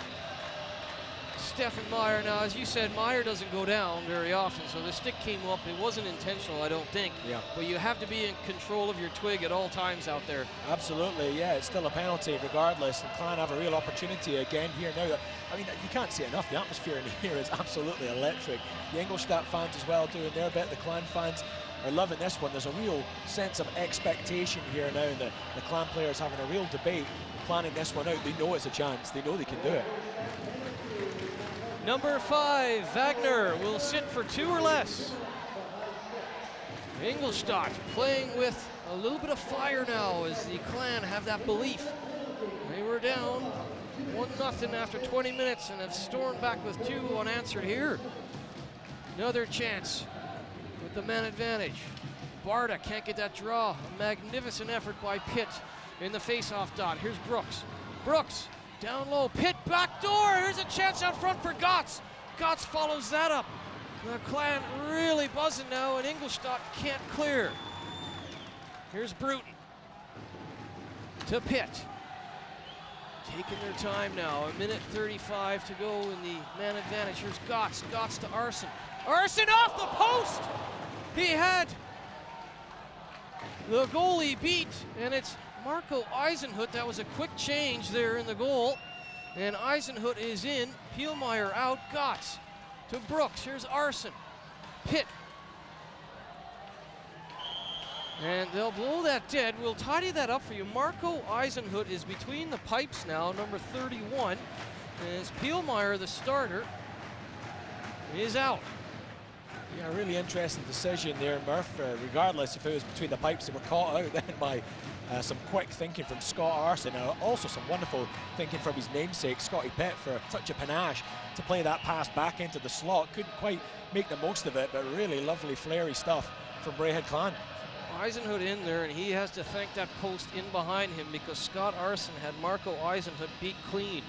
Stefan Meyer. Now, as you said, Meyer doesn't go down very often, so the stick came up. It wasn't intentional, I don't think. Yeah. But you have to be in control of your twig at all times out there. Absolutely, yeah, it's still a penalty regardless. And Clan have a real opportunity again here now. I mean, you can't say enough. The atmosphere in here is absolutely electric. The Ingolstadt fans as well doing their bit. The Clan fans are loving this one. There's a real sense of expectation here now, and the Clan players having a real debate, planning this one out. They know it's a chance. They know they can do it. Number 5, Wagner, will sit for 2 or less. Ingolstadt playing with a little bit of fire now as the Clan have that belief. They were down 1-0 after 20 minutes and have stormed back with 2 unanswered here. Another chance with the man advantage. Barta can't get that draw. A magnificent effort by Pitt in the face-off dot. Here's Brooks. Brooks down low. Pitt back door. Here's a chance out front for Gotts. Gotts follows that up. The Clan really buzzing now, and Ingolstadt can't clear. Here's Bruton to Pitt. Taking their time now. 1:35 to go in the man advantage. Here's Gotts. Gotts to Arson. Arson off the post! He had the goalie beat, and it's Marco Eisenhut. That was a quick change there in the goal. And Eisenhut is in. Pielmeyer out. Gotts to Brooks. Here's Arson. Pitt. And they'll blow that dead. We'll tidy that up for you. Marco Eisenhut is between the pipes now, number 31. And as Pielmeyer, the starter, is out. Yeah, really interesting decision there, Murph. Regardless if it was between the pipes, they were caught out then by some quick thinking from Scott Arson. Also some wonderful thinking from his namesake, Scotty Pitt, for such a panache to play that pass back into the slot. Couldn't quite make the most of it, but really lovely, flary stuff from Braehead Clan. Eisenhut in there, and he has to thank that post in behind him because Scott Arson had Marco Eisenhut beat clean.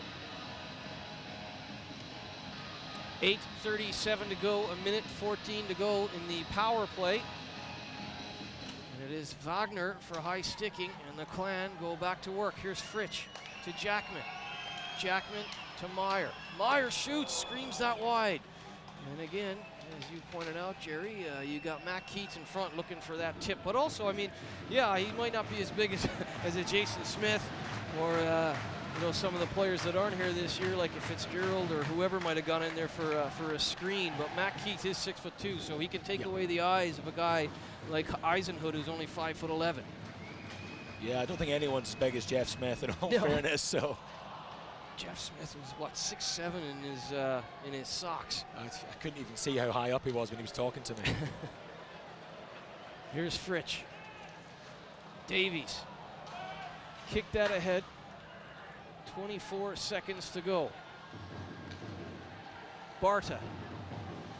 8:37 to go, 1:14 to go in the power play. And it is Wagner for high sticking, and the Clan go back to work. Here's Fritsch to Jackman. Jackman to Meyer. Meyer shoots, screams that wide. And again, as you pointed out, Jerry, you got Matt Keats in front looking for that tip. But also, I mean, yeah, he might not be as big as a Jason Smith or you know, some of the players that aren't here this year, like a Fitzgerald or whoever might have gone in there for a screen. But Matt Keats is 6'2", so he can take away the eyes of a guy like Eisenhut, who's only 5'11". Yeah, I don't think anyone's as big as Jeff Smith, in all fairness. So Jeff Smith was what, 6'7" in his socks. I couldn't even see how high up he was when he was talking to me. Here's Fritsch. Davies. Kick that ahead. 24 seconds to go. Barta.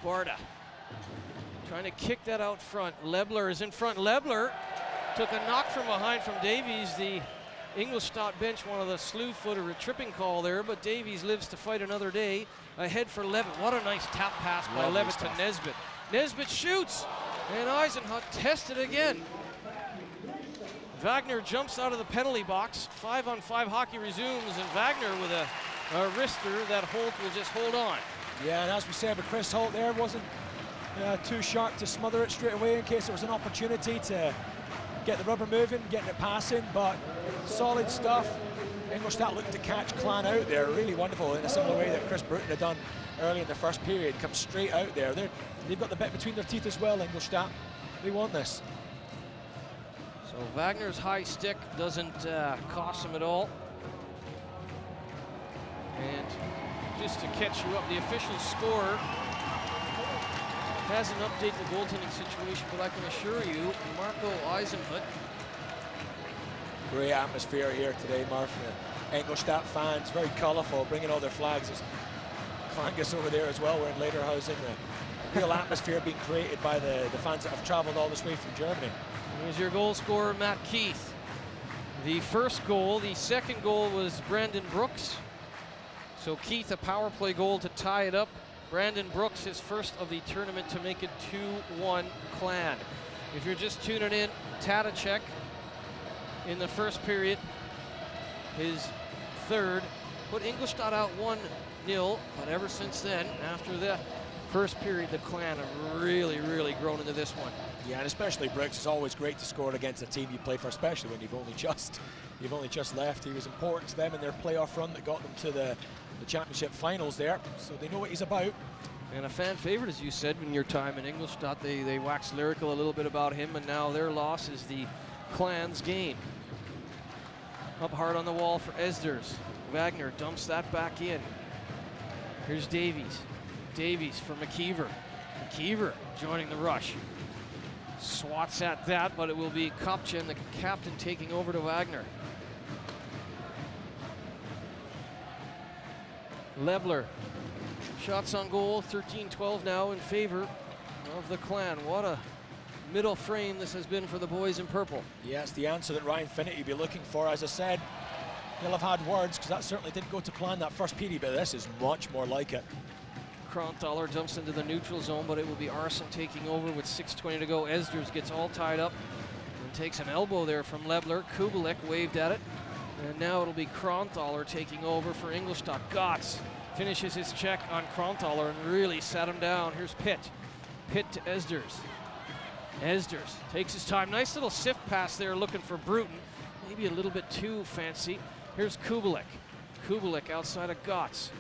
Trying to kick that out front. Lebler is in front. Lebler took a knock from behind from Davies. The Ingolstadt bench wanted a slew foot or a tripping call there, but Davies lives to fight another day. Ahead for Levitt. What a nice tap pass by Levitt to Nesbitt. Nesbitt shoots, and Eisenhut tested again. Wagner jumps out of the penalty box. 5-on-5 hockey resumes, and Wagner with a wrister that Holt will just hold on. Yeah, and as we said, but Chris Holt there wasn't too sharp to smother it straight away in case there was an opportunity to get the rubber moving, getting it passing, but solid stuff. Ingolstadt looked to catch Clan out there, really wonderful, in a similar way that Chris Bruton had done early in the first period, come straight out there. They've got the bit between their teeth as well, Ingolstadt. They want this. So Wagner's high stick doesn't cost him at all. And just to catch you up, the official score hasn't updated the goaltending situation, but I can assure you, Marco Eisenhut. Great atmosphere here today, Marv. Ingolstadt fans, very colourful, bringing all their flags. There's Klangus over there as well, we're in Lederhausen. A real atmosphere being created by the fans that have travelled all this way from Germany. Here's your goal scorer, Matt Keith. The first goal, the second goal was Brandon Brooks. So Keith, a power play goal to tie it up. Brandon Brooks, his first of the tournament to make it 2-1 Clan. If you're just tuning in, Tadacek in the first period, his third, put Ingolstadt out 1-0, but ever since then, after the first period, the Clan have really, really grown into this one. Yeah, and especially Brooks, it's always great to score against a team you play for, especially when you've only just left. He was important to them in their playoff run that got them to the championship finals there, so they know what he's about. And a fan favorite, as you said, in your time in Ingolstadt. They waxed lyrical a little bit about him, and now their loss is the Clan's gain. Up hard on the wall for Esders. Wagner dumps that back in. Here's Davies. Davies for McKeever. McKeever joining the rush. Swats at that, but it will be Kopchen, the captain, taking over to Wagner. Lebler. Shots on goal, 13-12 now in favor of the Clan. What a middle frame this has been for the boys in purple. Yeah, it's the answer that Ryan Finney would be looking for. As I said, he'll have had words, because that certainly didn't go to plan that first period, but this is much more like it. Kronthaler jumps into the neutral zone, but it will be Arson taking over with 6:20 to go. Esders gets all tied up and takes an elbow there from Lebler. Kubelik waved at it, and now it'll be Kronthaler taking over for Ingolstadt. Gotts finishes his check on Kronthaler and really sat him down. Here's Pitt. Pitt to Esders. Esders takes his time. Nice little sift pass there looking for Bruton. Maybe a little bit too fancy. Here's Kubelik. Kubelik outside of Gotts.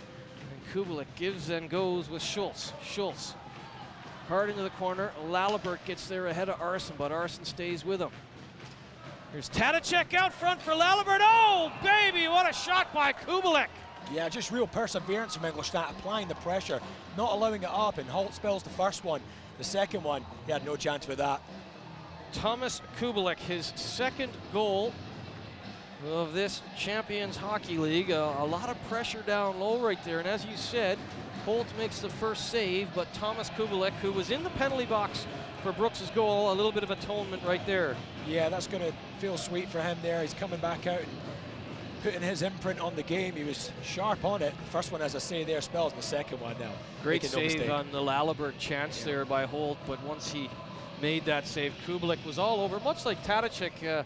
Kubelik gives and goes with Schultz. Schultz hard into the corner. Lalibert gets there ahead of Arson, but Arson stays with him. Here's Tadacek out front for Lalibert. Oh, baby, what a shot by Kubelik. Yeah, just real perseverance from Ingolstadt, applying the pressure, not allowing it up, and Holt spells the first one. The second one, he had no chance with that. Thomas Kubelik, his second goal of this Champions Hockey League. A lot of pressure down low right there, and as you said, Holt makes the first save, but Thomas Kubelik, who was in the penalty box for Brooks' goal, a little bit of atonement right there. Yeah, that's going to feel sweet for him there. He's coming back out and putting his imprint on the game. He was sharp on it. The first one, as I say there, spells the second one now. Great save on the Lalibert chance there by Holt, but once he made that save, Kubelik was all over. Much like Tadacek,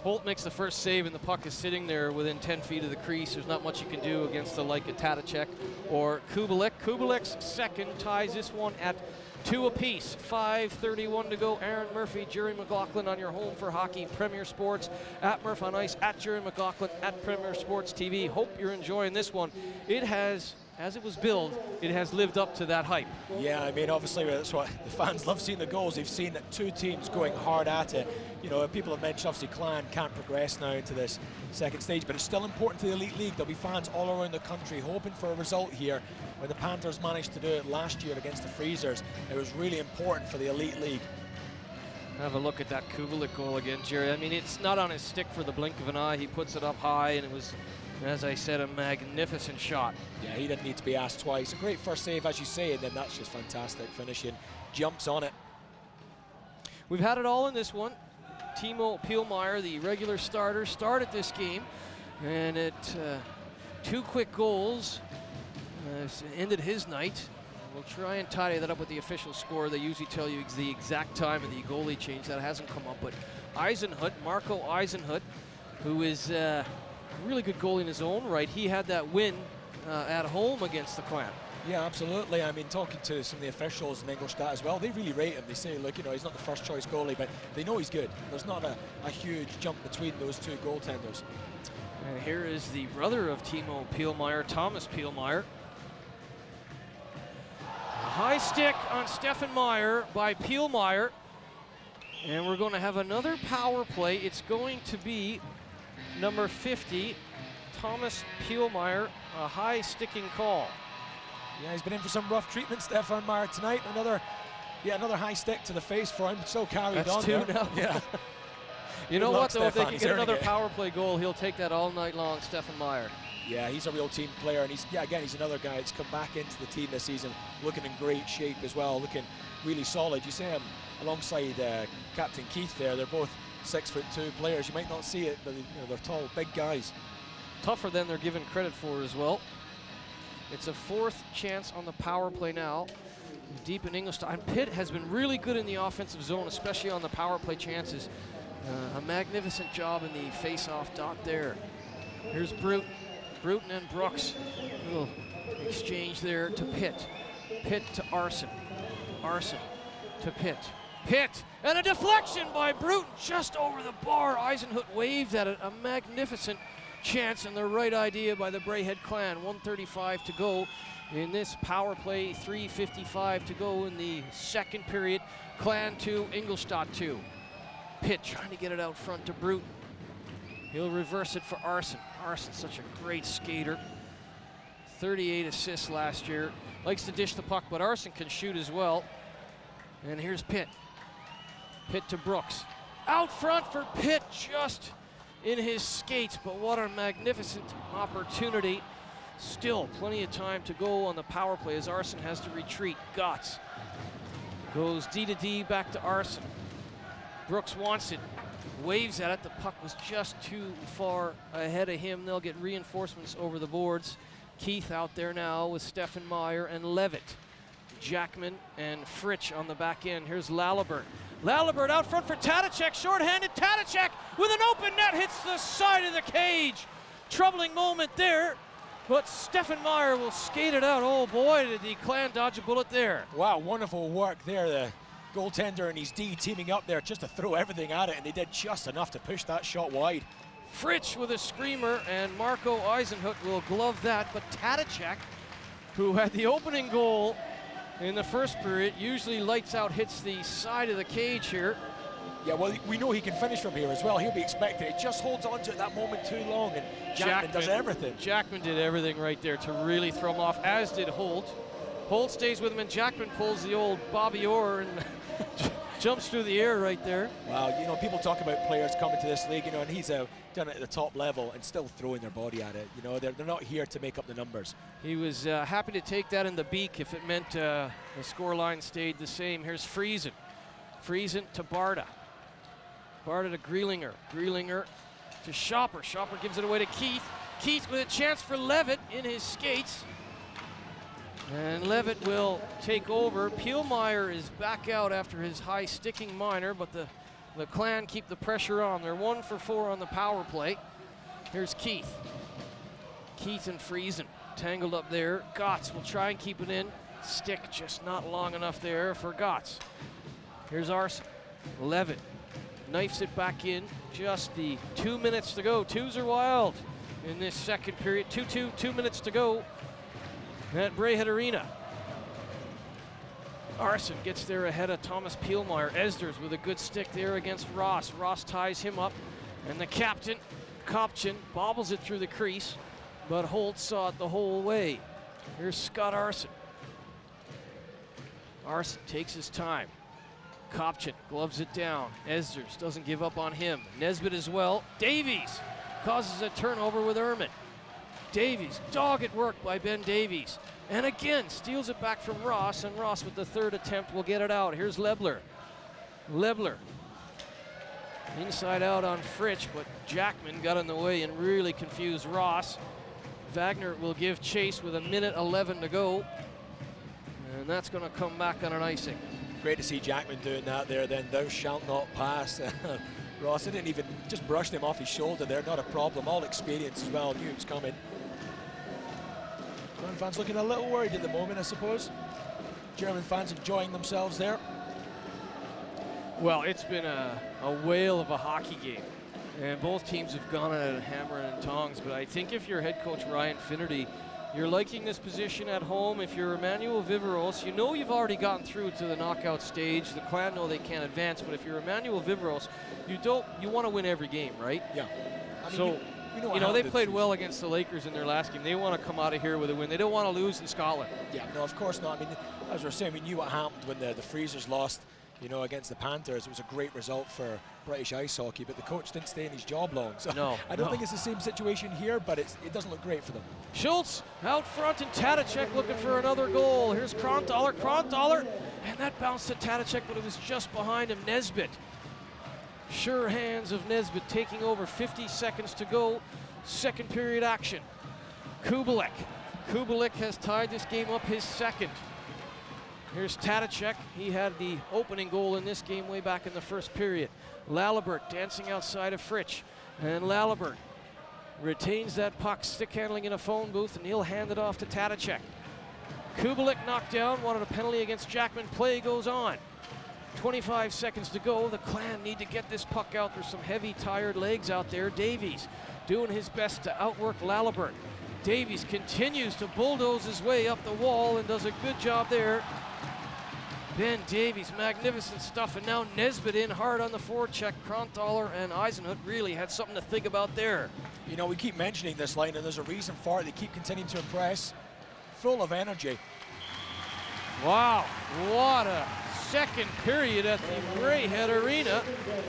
Holt makes the first save and the puck is sitting there within 10 feet of the crease. There's not much you can do against the like a Tadacek or Kubelik. Kubelik's second ties this one at 2 apiece. 5:31 to go. Aaron Murphy, Jerry McLaughlin on your home for hockey. Premier Sports at Murph on Ice, at Jerry McLaughlin, at Premier Sports TV. Hope you're enjoying this one. It has, as it was billed, it has lived up to that hype. Yeah, I mean, obviously that's what the fans love seeing the goals. They've seen that two teams going hard at it. You know, people have mentioned obviously Clan can't progress now into this second stage, but it's still important to the Elite League. There'll be fans all around the country hoping for a result here. When the Panthers managed to do it last year against the Freezers, it was really important for the Elite League. Have a look at that Kubelik goal again, Jerry. I mean, it's not on his stick for the blink of an eye. He puts it up high, and it was, as I said, a magnificent shot. Yeah, he didn't need to be asked twice. A great first save, as you say, and then that's just fantastic finishing. Jumps on it. We've had it all in this one. Timo Pielmeyer, the regular starter, started this game, and it 2 quick goals ended his night. We'll try and tidy that up with the official score. They usually tell you the exact time of the goalie change. That hasn't come up, but Eisenhut, Marco Eisenhut, who is a really good goalie in his own right. He had that win at home against the Clan. Yeah, absolutely. I mean, talking to some of the officials in Ingolstadt as well, they really rate him. They say, look, you know, he's not the first choice goalie, but they know he's good. There's not a huge jump between those two goaltenders. And here is the brother of Timo Pielmeyer, Thomas Pielmeyer. High stick on Stefan Meyer by Pielmeyer. And we're going to have another power play. It's going to be number 50, Thomas Pielmeyer, a high sticking call. Yeah, he's been in for some rough treatment, Stefan Meyer, tonight. Another high stick to the face for him. Still carried That's on two there. now. Yeah. You know what, though? If they Stefan. can He's get earning another it. power play goal, he'll take that all night long, Stefan Meyer. Yeah, he's a real team player, and he's another guy that's come back into the team this season, looking in great shape as well, looking really solid. You see him alongside Captain Keith there. They're both 6'2" players. You might not see it, but they're tall, big guys. Tougher than they're given credit for as well. It's a fourth chance on the power play now. Deep in Ingolstadt. And Pitt has been really good in the offensive zone, especially on the power play chances. A magnificent job in the face-off dot there. Here's Bruton. Bruton and Brooks. Little exchange there to Pitt. Pitt to Arson. Arson to Pitt. Pitt, and a deflection by Bruton just over the bar. Eisenhut waved at it. A magnificent chance and the right idea by the Braehead clan. 1:35 to go in this power play. 3:55 to go in the second period. Clan 2, Ingolstadt 2. Pitt trying to get it out front to Bruton. He'll reverse it for Arson. Arson's such a great skater. 38 assists last year. Likes to dish the puck, but Arson can shoot as well. And here's Pitt. Pitt to Brooks. Out front for Pitt, just in his skates, but what a magnificent opportunity. Still plenty of time to go on the power play as Arson has to retreat. Gotts goes D to D back to Arson. Brooks wants it, waves at it. The puck was just too far ahead of him. They'll get reinforcements over the boards. Keith out there now with Stefan Meyer and Levitt. Jackman and Fritsch on the back end. Here's Lalibert. Lalibert out front for Tadicek, shorthanded. Tadicek with an open net hits the side of the cage. Troubling moment there, but Stefan Meyer will skate it out. Oh boy, did the clan dodge a bullet there. Wow, wonderful work there. The goaltender and his D teaming up there just to throw everything at it, and they did just enough to push that shot wide. Fritsch with a screamer, and Marco Eisenhut will glove that, but Tadicek, who had the opening goal in the first period, usually lights out, hits the side of the cage here. Yeah, well, we know he can finish from here as well. He'll be expecting it. Just holds on to it that moment too long, and Jackman does everything. Jackman did everything right there to really throw him off, as did Holt. Holt stays with him, and Jackman pulls the old Bobby Orr and jumps through the air right there. Wow, people talk about players coming to this league, and he's done it at the top level and still throwing their body at it. They're not here to make up the numbers. He was happy to take that in the beak if it meant the scoreline stayed the same. Here's Friesen. Friesen to Barda. Barda to Greelinger. Greelinger to Schopper. Schopper gives it away to Keith. Keith with a chance for Levitt in his skates. And Levitt will take over. Pielmeyer is back out after his high sticking minor, but the clan keep the pressure on. They're 1 for 4 on the power play. Here's Keith. Keith and Friesen tangled up there. Gotts will try and keep it in. Stick just not long enough there for Gotts. Here's Arson. Levitt knifes it back in. Just the 2 minutes to go. Twos are wild in this second period. 2-2, 2 minutes to go at Braehead Arena. Arson gets there ahead of Thomas Pielmeyer. Esders with a good stick there against Ross. Ross ties him up, and the captain, Kopchin, bobbles it through the crease, but Holt saw it the whole way. Here's Scott Arson. Arson takes his time. Kopchin gloves it down. Esders doesn't give up on him. Nesbitt as well. Davies causes a turnover with Ehrman. Davies, dogged work by Ben Davies. And again, steals it back from Ross, and Ross with the third attempt will get it out. Here's Lebler. Lebler. Inside out on Fritsch, but Jackman got in the way and really confused Ross. Wagner will give chase with 1:11 to go. And that's going to come back on an icing. Great to see Jackman doing that there then. Thou shalt not pass. Ross didn't even, just brushed him off his shoulder there. Not a problem. All experience as well. Knew it was coming. German fans looking a little worried at the moment, I suppose. German fans enjoying themselves there. Well, it's been a whale of a hockey game. And both teams have gone at it hammer and tongs. But I think if you're head coach Ryan Finnerty, You're liking this position at home. If you're Emmanuel Viveros, you know you've already gotten through to the knockout stage. The Clan know they can't advance, but if you're Emmanuel Viveros, you want to win every game, right? Yeah. I mean, so, you know they played well against the Lakers in their last game. They want to come out of here with a win. They don't want to lose in Scotland. Yeah, no, of course not. I mean, as we were saying, we knew what happened when the Freezers lost, against the Panthers. It was a great result for British ice hockey, but the coach didn't stay in his job long. So no, I don't think it's the same situation here, but it doesn't look great for them. Schultz out front, and Tadicek looking for another goal. Here's Krontaler, and that bounced to Tadicek, but it was just behind him. Nesbitt. Sure hands of Nesbitt taking over. 50 seconds to go. Second period action. Kubelik has tied this game up, his second. Here's Tadicek. He had the opening goal in this game way back in the first period. Lalibert dancing outside of Fritsch. And Lalibert retains that puck, stick handling in a phone booth, and he'll hand it off to Tadicek. Kubelik knocked down, wanted a penalty against Jackman. Play goes on. 25 seconds to go. The Clan need to get this puck out. There's some heavy, tired legs out there. Davies doing his best to outwork Lalibert. Davies continues to bulldoze his way up the wall and does a good job there. Ben Davies, magnificent stuff, and now Nesbitt in hard on the forecheck. Krontaler and Eisenhut really had something to think about there. We keep mentioning this line, and there's a reason for it. They keep continuing to impress. Full of energy. Wow, what a second period at the Braehead Arena.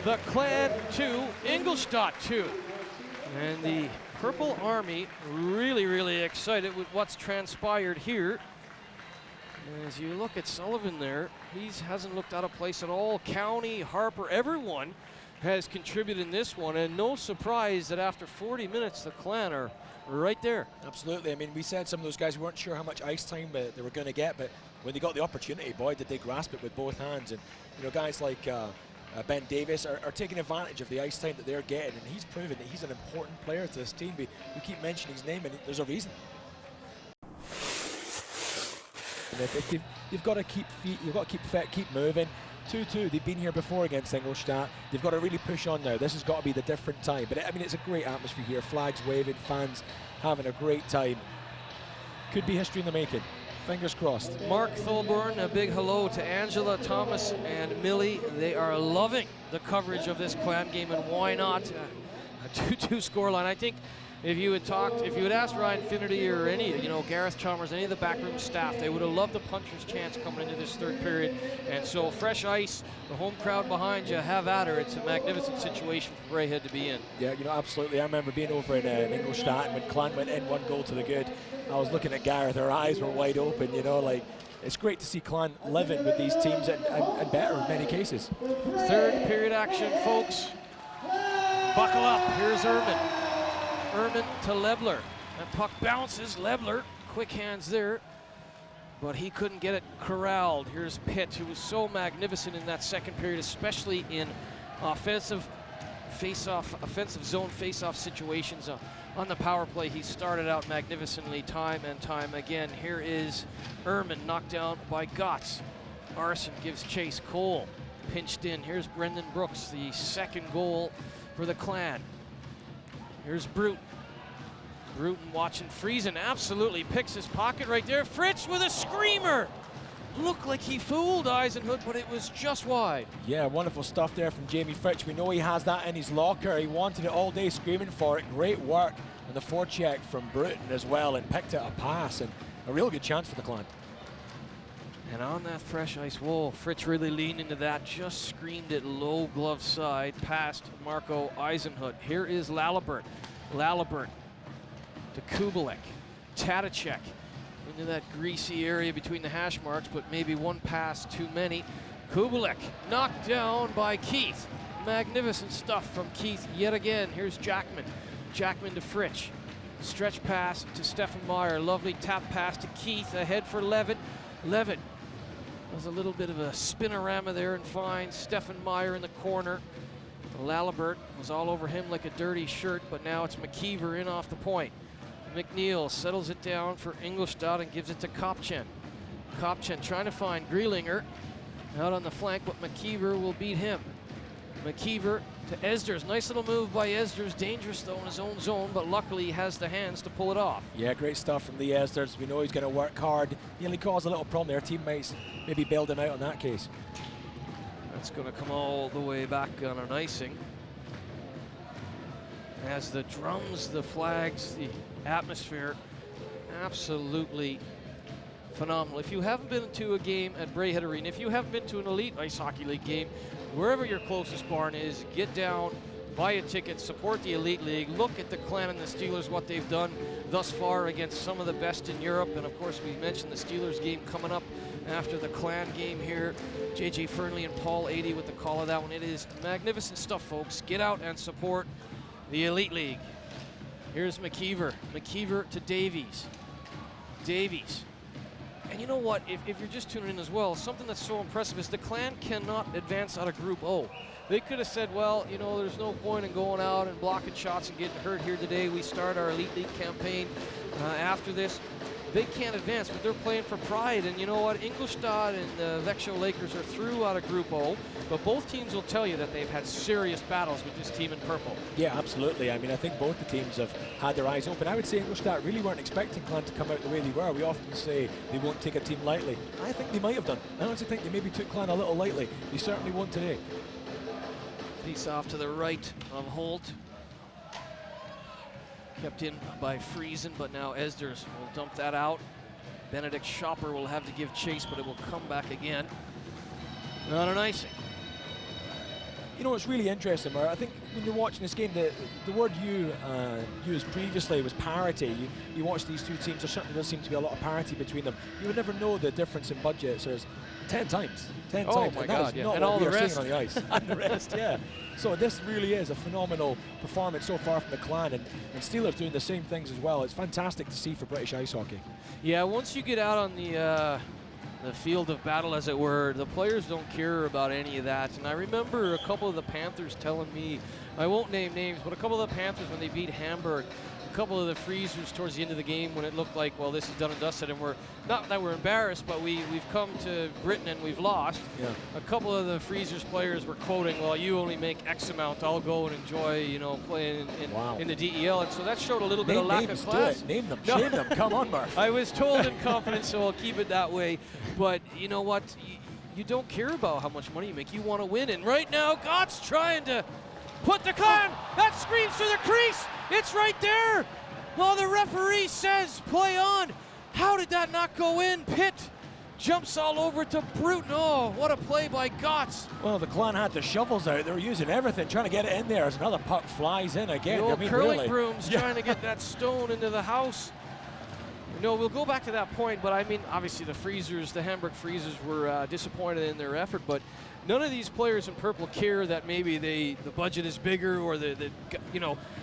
The Clan 2, Ingolstadt 2. And the Purple Army really, really excited with what's transpired here. As you look at Sullivan there, he hasn't looked out of place at all. County, Harper, everyone has contributed in this one, and no surprise that after 40 minutes the Clan are right there. Absolutely. I mean, we said some of those guys weren't sure how much ice time they were going to get, but when they got the opportunity, boy, did they grasp it with both hands. And guys like Ben Davis are taking advantage of the ice time that they're getting, and he's proven that he's an important player to this team. We keep mentioning his name, and there's a reason. If you've got to keep fit, keep moving. 2-2, they've been here before against Ingolstadt. They've got to really push on now. This has got to be the different time. But it's a great atmosphere here. Flags waving, fans having a great time. Could be history in the making. Fingers crossed. Mark Thulborn, a big hello to Angela, Thomas, and Millie. They are loving the coverage of this Clan game, and why not? A 2-2 scoreline. I think if you had asked Ryan Finnerty or any, Gareth Chalmers, any of the backroom staff, they would have loved the puncher's chance coming into this third period. And so fresh ice, the home crowd behind you, have at her. It's a magnificent situation for Braehead to be in. Yeah, absolutely. I remember being over in Ingolstadt, and when Clan went in 1 goal to the good, I was looking at Gareth, her eyes were wide open, it's great to see Clan living with these teams and better in many cases. Third period action, folks. Buckle up, here's Erman to Lebler. That puck bounces, Lebler, quick hands there, but he couldn't get it corralled. Here's Pitt, who was so magnificent in that second period, especially in offensive zone face-off situations. On the power play, he started out magnificently time and time again. Here is Erman, knocked down by Gotts. Arson gives chase. Cole pinched in. Here's Brendan Brooks, the second goal for the Clan. Here's Bruton. Bruton watching Friesen, absolutely picks his pocket right there. Fritsch with a screamer. Looked like he fooled Eisenhut, but it was just wide. Yeah, wonderful stuff there from Jamie Fritsch. We know he has that in his locker. He wanted it all day, screaming for it. Great work. And the forecheck from Bruton as well, and picked it a pass, and a real good chance for the Clan. And on that fresh ice, whoa, Fritsch really leaned into that, just screamed it low glove side, past Marco Eisenhut. Here is Lalibert. Lalibert to Kubelik. Tadicek into that greasy area between the hash marks, but maybe one pass too many. Kubelik knocked down by Keith. Magnificent stuff from Keith yet again. Here's Jackman. Jackman to Fritsch. Stretch pass to Stefan Meyer. Lovely tap pass to Keith. Ahead for Levitt. Levitt does a little bit of a spinorama there and finds Stefan Meyer in the corner. Lalibert was all over him like a dirty shirt, but now it's McKeever in off the point. McNeil settles it down for Ingolstadt and gives it to Kopchen. Kopchen trying to find Grealinger out on the flank, but McKeever will beat him. McKeever to Esders. Nice little move by Esders. Dangerous though in his own zone, but luckily he has the hands to pull it off. Yeah, great stuff from the Esders. We know he's going to work hard. He only caused a little problem there. Teammates maybe bailed him out in that case. That's going to come all the way back on an icing. As the drums, the flags, the atmosphere, absolutely phenomenal. If you haven't been to a game at Braehead Arena, if you haven't been to an elite ice hockey league game, wherever your closest barn is, get down, buy a ticket, support the elite league, look at the Clan and the Steelers, what they've done thus far against some of the best in Europe. And of course, we mentioned the Steelers game coming up after the Clan game here. JJ Fernley and Paul 80 with the call of that one. It is magnificent stuff, folks. Get out and support the elite league. Here's McKeever. McKeever to Davies. Davies. And you know what, if you're just tuning in as well, something that's so impressive is the Clan cannot advance out of Group O. They could have said, well, you know, there's no point in going out and blocking shots and getting hurt here today. We start our Elite League campaign after this. They can't advance, but they're playing for pride. And you know what, Ingolstadt and the Växjö Lakers are through out of Group O, but both teams will tell you that they've had serious battles with this team in purple. Yeah, absolutely. I mean, I think both the teams have had their eyes open. I would say Ingolstadt really weren't expecting Clan to come out the way they were. We often say they won't take a team lightly. I think they might have done. I honestly think they maybe took Clan a little lightly. They certainly won't today. Piece off to the right of Holt. Kept in by Friesen, but now Esders will dump that out. Benedict Schopper will have to give chase, but it will come back again. Not an icing. You know, it's really interesting, Murray. I think when you're watching this game, the word you used previously was parity. You watch these two teams, there certainly does seem to be a lot of parity between them. You would never know the difference in budget. So there's 10 times. 10 times. Oh my God, yeah. And all the rest. On the ice. And the rest, yeah. So this really is a phenomenal performance so far from the Clan, and Steelers doing the same things as well. It's fantastic to see for British ice hockey. Yeah, once you get out on the field of battle, as it were, the players don't care about any of that. And I remember a couple of the Panthers telling me, I won't name names, but a couple of the Panthers when they beat Hamburg, a couple of the Freezers towards the end of the game when it looked like, well, this is done and dusted, and we're not that we're embarrassed, but we've come to Britain and we've lost. Yeah. A couple of the Freezers players were quoting, well, you only make X amount, I'll go and enjoy, you know, playing in the DEL. And so you showed a little bit of lack of class. Name them, shame them, come on, Murph. I was told in confidence, so I'll keep it that way. But you know what? You don't care about how much money you make. You want to win. And right now, Gott's trying to put the Clan. That screams through the crease. It's right there. Well, the referee says play on. How did that not go in? Pitt jumps all over to Bruton. Oh, what a play by Gotts. Well, the Clan had the shovels out. They were using everything, trying to get it in there as another puck flies in again. The old curling brooms yeah. trying to get that stone into the house. No, we'll go back to that point, but I mean, obviously the Freezers, the Hamburg Freezers were disappointed in their effort, but none of these players in purple care that maybe the budget is bigger or the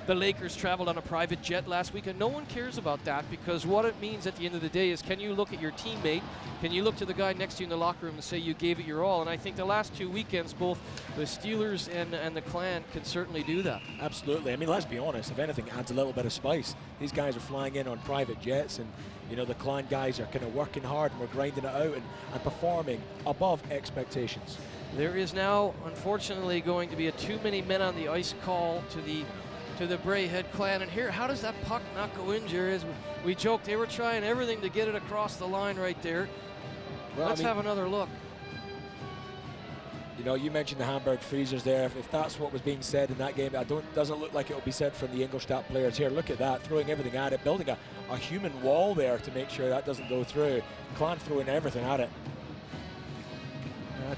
Lakers traveled on a private jet last weekend. No one cares about that, because what it means at the end of the day is, can you look at your teammate, can you look to the guy next to you in the locker room and say you gave it your all? And I think the last 2 weekends, both the Steelers and the Clan can certainly do that. Absolutely. I mean, let's be honest, if anything, it adds a little bit of spice. These guys are flying in on private jets, and you know, the Clan guys are kind of working hard, and we're grinding it out and performing above expectations. There is now, unfortunately, going to be a too many men on the ice call to the Braehead Clan. And here, how does that puck not go in, Jerry? As we joked, they were trying everything to get it across the line right there. Well, Let's have another look. You know, you mentioned the Hamburg Freezers there. If that's what was being said in that game, doesn't look like it will be said from the Ingolstadt players here. Look at that, throwing everything at it, building a human wall there to make sure that doesn't go through. Clan throwing everything at it.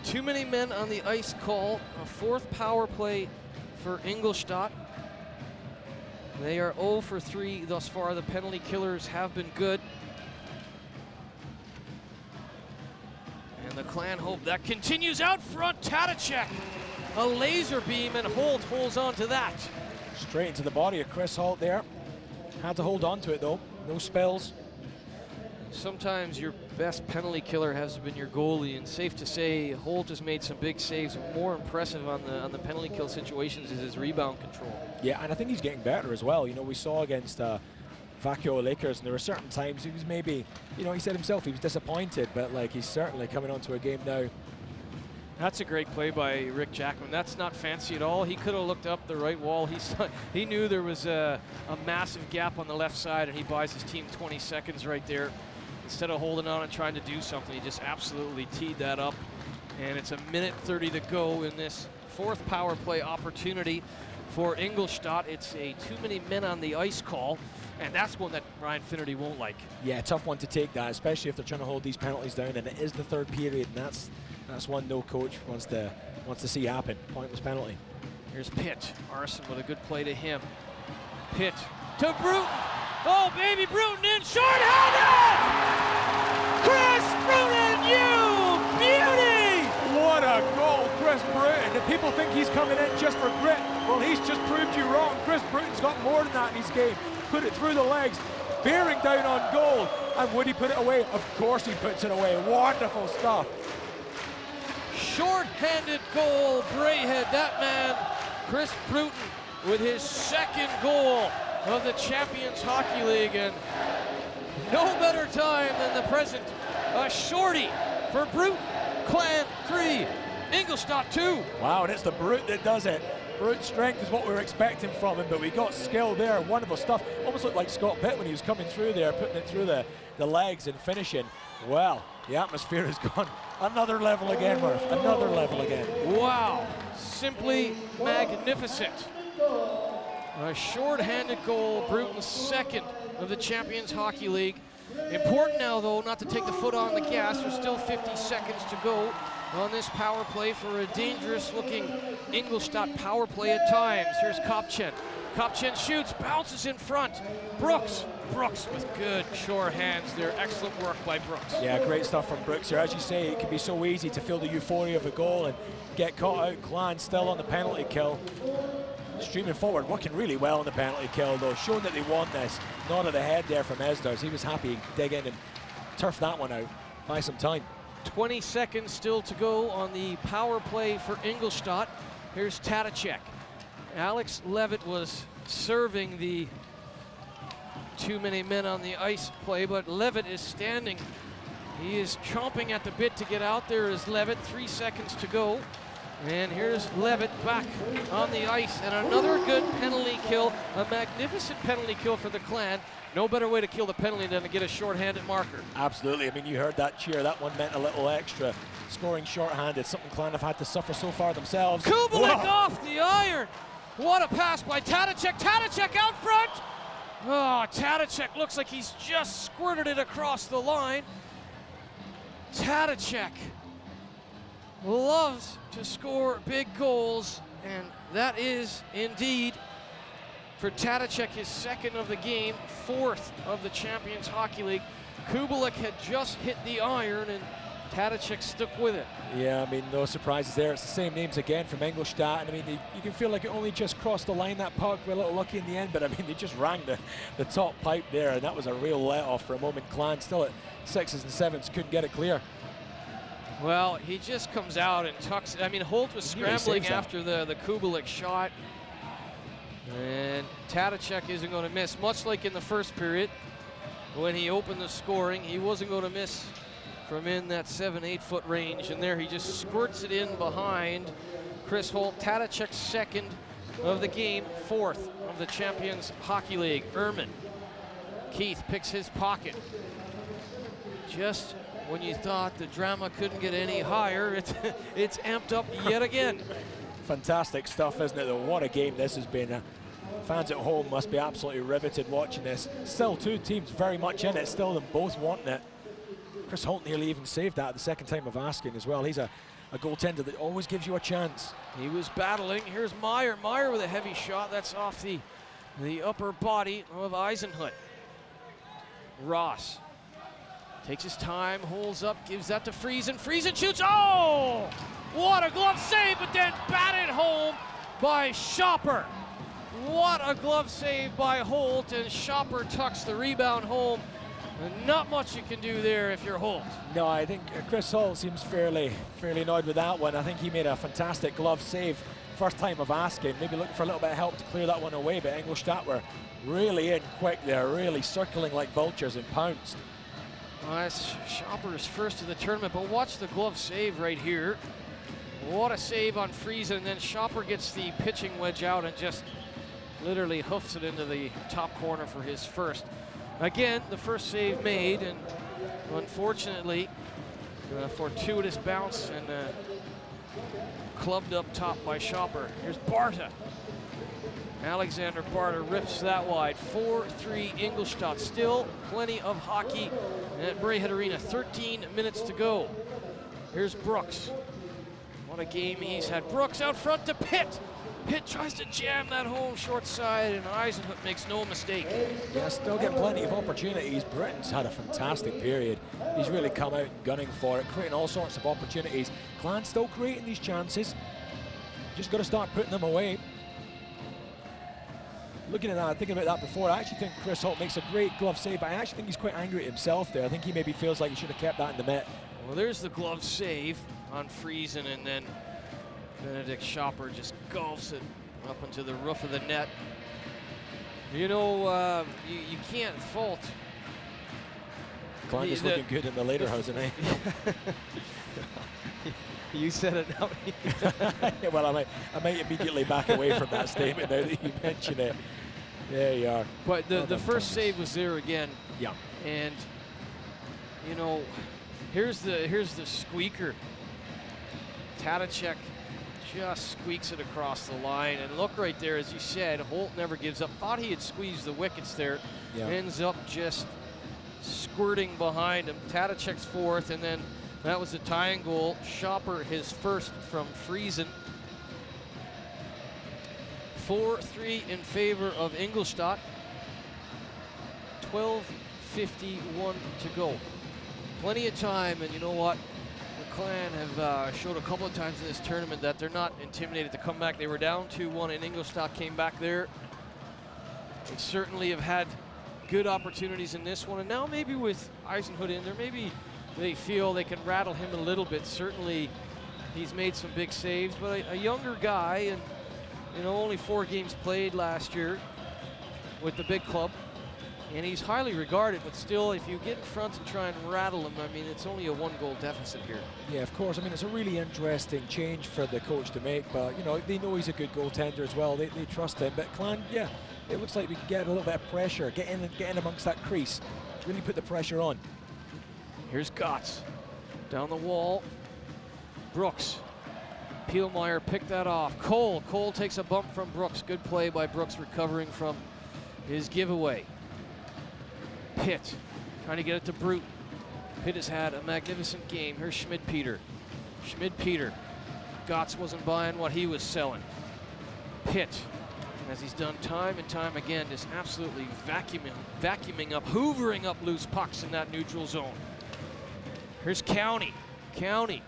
Too many men on the ice call. A fourth power play for Ingolstadt. They are 0 for 3 thus far. The penalty killers have been good. And the Clan hope that continues out front. Tadacek, a laser beam, and Holt holds on to that. Straight into the body of Chris Holt there. Had to hold on to it though. No spells. Sometimes your best penalty killer has been your goalie, and safe to say Holt has made some big saves. More impressive on the penalty kill situations is his rebound control. Yeah, and I think he's getting better as well. You know, we saw against Växjö Lakers, and there were certain times he was maybe, you know, he said himself he was disappointed, but like he's certainly coming onto a game now That's a great play by Rick Jackman. That's not fancy at all. He could have looked up the right wall. He knew there was a massive gap on the left side, and he buys his team 20 seconds right there. Instead of holding on and trying to do something, he just absolutely teed that up. And it's 1:30 to go in this fourth power play opportunity for Ingolstadt. It's a too many men on the ice call, and that's one that Ryan Finnerty won't like. Yeah, tough one to take that, especially if they're trying to hold these penalties down, and it is the third period, and that's one no coach wants to see happen. Pointless penalty. Here's Pitt. Arson with a good play to him. Pitt to Bruton. Oh, baby, Bruton in, short-handed! Chris Bruton, you beauty! What a goal, Chris Bruton. If people think he's coming in just for grit, well, he's just proved you wrong. Chris Bruton's got more than that in his game. Put it through the legs, bearing down on goal. And would he put it away? Of course he puts it away. Wonderful stuff. Short-handed goal, Braehead. That man, Chris Bruton, with his second goal of the Champions Hockey League, and no better time than the present. A shorty for Brute. Clan 3, Ingolstadt 2. Wow, and it's the Brute that does it. Brute's strength is what we were expecting from him, but we got skill there. Wonderful stuff. Almost looked like Scott Pitt when he was coming through there, putting it through the legs and finishing. Well, the atmosphere has gone another level again, Murph. Another level again. Wow, simply magnificent. A short-handed goal, Bruton's second of the Champions Hockey League. Important now, though, not to take the foot on the gas. There's still 50 seconds to go on this power play for a dangerous-looking Ingolstadt power play at times. Here's Kopchen. Kopchen shoots, bounces in front. Brooks with good sure hands there. Excellent work by Brooks. Yeah, great stuff from Brooks here. As you say, it can be so easy to feel the euphoria of a goal and get caught out. Clan still on the penalty kill. Streaming forward, working really well on the penalty kill, though, showing that they want this. Nod of the head there from Esdars. He was happy to dig in and turf that one out. Buy some time. 20 seconds still to go on the power play for Ingolstadt. Here's Tadacek. Alex Levitt was serving the too many men on the ice play, but Levitt is standing. He is chomping at the bit to get out. There is Levitt, 3 seconds to go. And here's Levitt back on the ice, and another good penalty kill, a magnificent penalty kill for the Clan. No better way to kill the penalty than to get a short-handed marker. Absolutely. I mean, you heard that cheer. That one meant a little extra. Scoring short-handed, something Clan have had to suffer so far themselves. Kubelik off the iron. What a pass by Tadacek. Tadacek out front. Oh, Tadacek looks like he's just squirted it across the line. Tadacek loves to score big goals, and that is indeed for Tadacek his second of the game, fourth of the Champions Hockey League. Kubelik had just hit the iron, and Tadacek stuck with it. Yeah, I mean, no surprises there. It's the same names again from Ingolstadt, and I mean, you can feel like it only just crossed the line, that puck. We're a little lucky in the end, but I mean, they just rang the top pipe there, and that was a real let-off for a moment. Clan still at 6s and 7s, couldn't get it clear. Well, he just comes out and tucks it. I mean, Holt was scrambling after the Kubelik shot. And Tadacek isn't going to miss, much like in the first period. When he opened the scoring, he wasn't going to miss from in that 7-8 foot range. And there he just squirts it in behind Chris Holt. Tadacek's second of the game, fourth of the Champions Hockey League. Ehrman. Keith picks his pocket. Just when you thought the drama couldn't get any higher, it's amped up yet again. Fantastic stuff, isn't it, though? What a game this has been. Fans at home must be absolutely riveted watching this. Still two teams very much in it, still them both wanting it. Chris Holt nearly even saved that the second time of asking as well. He's a goaltender that always gives you a chance. He was battling. Here's Meyer. Meyer with a heavy shot. That's off the upper body of Eisenhut. Ross takes his time, holds up, gives that to Friesen. Friesen shoots. Oh! What a glove save, but then batted home by Schopper. What a glove save by Holt, and Schopper tucks the rebound home. And not much you can do there if you're Holt. No, I think Chris Holt seems fairly annoyed with that one. I think he made a fantastic glove save. First time of asking, maybe looking for a little bit of help to clear that one away, but Ingolstadt were really in quick there, really circling like vultures and pounced. Well, that's Schopper's first of the tournament, but watch the glove save right here. What a save on Friesen, and then Schopper gets the pitching wedge out and just literally hoofs it into the top corner for his first. Again, the first save made, and unfortunately, fortuitous bounce and clubbed up top by Schopper. Here's Barta. Alexander Barta rips that wide. 4-3 Ingolstadt. Still plenty of hockey at Braehead Arena. 13 minutes to go. Here's Brooks. What a game he's had. Brooks out front to Pitt. Pitt tries to jam that home short side, and Eisenhut makes no mistake. Yeah, still getting plenty of opportunities. Britton's had a fantastic period. He's really come out gunning for it, creating all sorts of opportunities. Clan still creating these chances. Just got to start putting them away. Looking at that, thinking about that before, I actually think Chris Holt makes a great glove save, but I actually think he's quite angry at himself there. I think he maybe feels like he should have kept that in the net. Well, there's the glove save on Friesen, and then Benedict Schopper just golfs it up into the roof of the net. You know, you can't fault. Klein is looking good in the later, hasn't he? You said it now. Yeah, well, I might immediately back away from that statement now that you mention it. There you are. But the first save was there again. Yeah. And you know, here's the squeaker. Tadacek just squeaks it across the line, and look right there, as you said, Holt never gives up. Thought he had squeezed the wickets there. Yeah. Ends up just squirting behind him. Tadacek's fourth, and then that was a tying goal. Schopper his first from Friesen. 4-3 in favor of Ingolstadt. 12:51 to go. Plenty of time, and you know what? The Clan have showed a couple of times in this tournament that they're not intimidated to come back. They were down 2-1 and Ingolstadt came back there. They certainly have had good opportunities in this one, and now maybe with Eisenhut in there, maybe they feel they can rattle him a little bit. Certainly he's made some big saves, but a younger guy, and you know, only 4 games played last year with the big club, and he's highly regarded, but still, if you get in front and try and rattle him, I mean, it's only a 1-goal deficit here. Yeah, of course. I mean, it's a really interesting change for the coach to make, but you know, they know he's a good goaltender as well. They trust him, but Clan, yeah, it looks like we can get a little bit of pressure, get in amongst that crease, really put the pressure on. Here's Gotts down the wall. Brooks. Pielmeyer picked that off. Cole takes a bump from Brooks. Good play by Brooks, recovering from his giveaway. Pitt trying to get it to Brute. Pitt has had a magnificent game. Here's Schmid-Peter. Schmid-Peter. Gotts wasn't buying what he was selling. Pitt, as he's done time and time again, just absolutely vacuuming up, hoovering up loose pucks in that neutral zone. Here's County. County.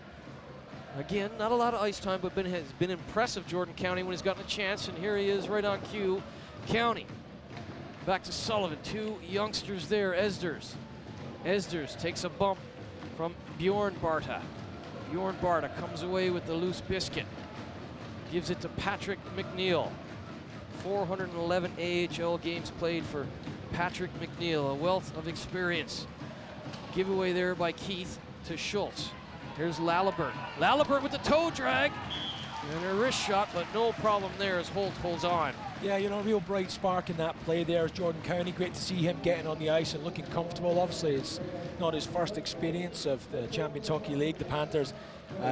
Again, not a lot of ice time, but has been impressive, Jordan County, when he's gotten a chance, and here he is right on cue. County. Back to Sullivan. 2 youngsters there. Esders takes a bump from Bjorn Barta. Bjorn Barta comes away with the loose biscuit. Gives it to Patrick McNeil. 411 AHL games played for Patrick McNeil, a wealth of experience. Giveaway there by Keith to Schultz. Here's Lalibert. Lalibert with the toe drag and a wrist shot, but no problem there as Holt holds on. Yeah, you know, a real bright spark in that play there is Jordan County. Great to see him getting on the ice and looking comfortable. Obviously, it's not his first experience of the Champions Hockey League. The Panthers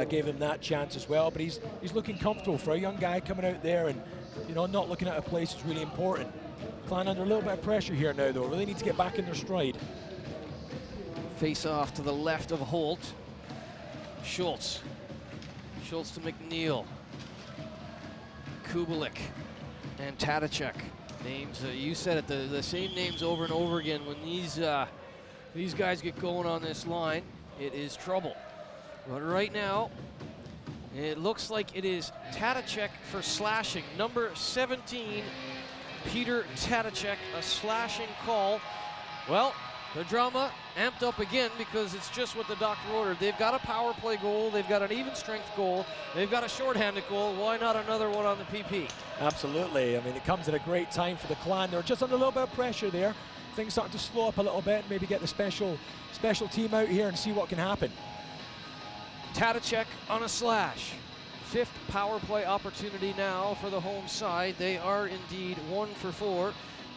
gave him that chance as well, but he's looking comfortable for a young guy coming out there, and you know, not looking at a place is really important. Clan under a little bit of pressure here now, though. Really need to get back in their stride. Face off to the left of Holt. Schultz to McNeil. Kubalik and Tadacek. Names, you said it, the same names over and over again. When these guys get going on this line, it is trouble. But right now, it looks like it is Tadacek for slashing. Number 17, Peter Tadacek, a slashing call. Well, the drama amped up again because it's just what the doctor ordered. They've got a power play goal, they've got an even strength goal, they've got a shorthanded goal. Why not another one on the PP? Absolutely. I mean, it comes at a great time for the Clan. They're just under a little bit of pressure there. Things starting to slow up a little bit, maybe get the special team out here and see what can happen. Tadacek on a slash. fifth power play opportunity now for the home side. They are indeed 1 for 4.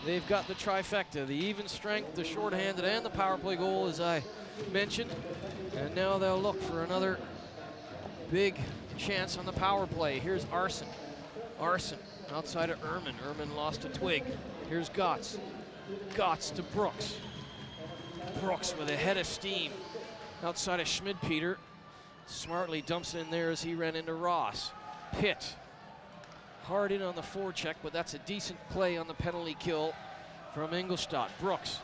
They've got the trifecta, the even strength, the shorthanded, and the power play goal, as I mentioned. And now they'll look for another big chance on the power play. Here's Arson. Arson outside of Ehrman. Ehrman lost a twig. Here's Gotts. Gotts to Brooks. Brooks with a head of steam outside of Schmidpeter. Smartly dumps it in there as he ran into Ross. Pitt. Hard in on the forecheck, but that's a decent play on the penalty kill from Ingolstadt. Brooks.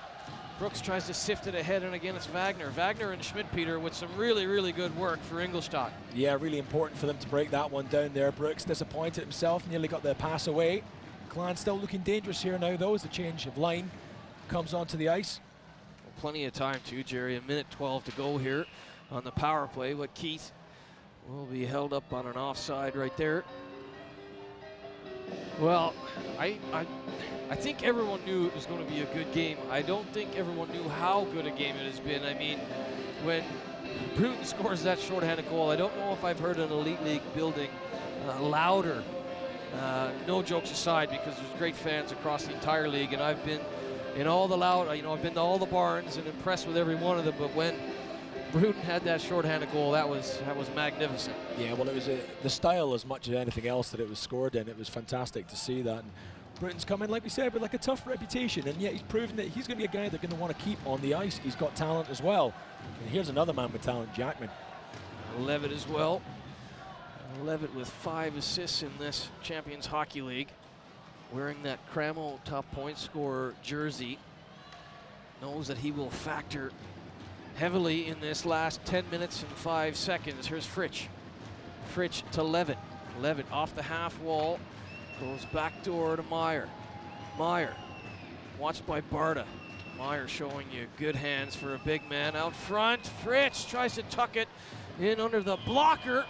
Brooks tries to sift it ahead, and again it's Wagner. Wagner and Schmidpeter with some really, really good work for Ingolstadt. Yeah, really important for them to break that one down there. Brooks disappointed himself, nearly got the pass away. Clan still looking dangerous here now, though, as the change of line comes onto the ice. Well, plenty of time too, Jerry. A minute 12 to go here on the power play, but Keith will be held up on an offside right there. Well, I think everyone knew it was going to be a good game. I don't think everyone knew how good a game it has been. I mean, when Bruton scores that shorthanded goal, I don't know if I've heard an Elite League building louder. No jokes aside, because there's great fans across the entire league, and I've been in all the loud, I've been to all the barns and impressed with every one of them. But when Bruton had that shorthanded goal, that was magnificent. Yeah, well, it was the style as much as anything else that it was scored in. It was fantastic to see that. And Bruton's come in, like we said, with like a tough reputation, and yet he's proven that he's going to be a guy they're going to want to keep on the ice. He's got talent as well. And here's another man with talent, Jackman. Levitt as well. Levitt with 5 assists in this Champions Hockey League, wearing that Cramo top point scorer jersey. Knows that he will factor heavily in this last 10 minutes and 5 seconds. Here's Fritsch. Fritsch to Levitt. Levitt off the half wall. Goes back door to Meyer. Meyer watched by Barta. Meyer showing you good hands for a big man out front. Fritsch tries to tuck it in under the blocker.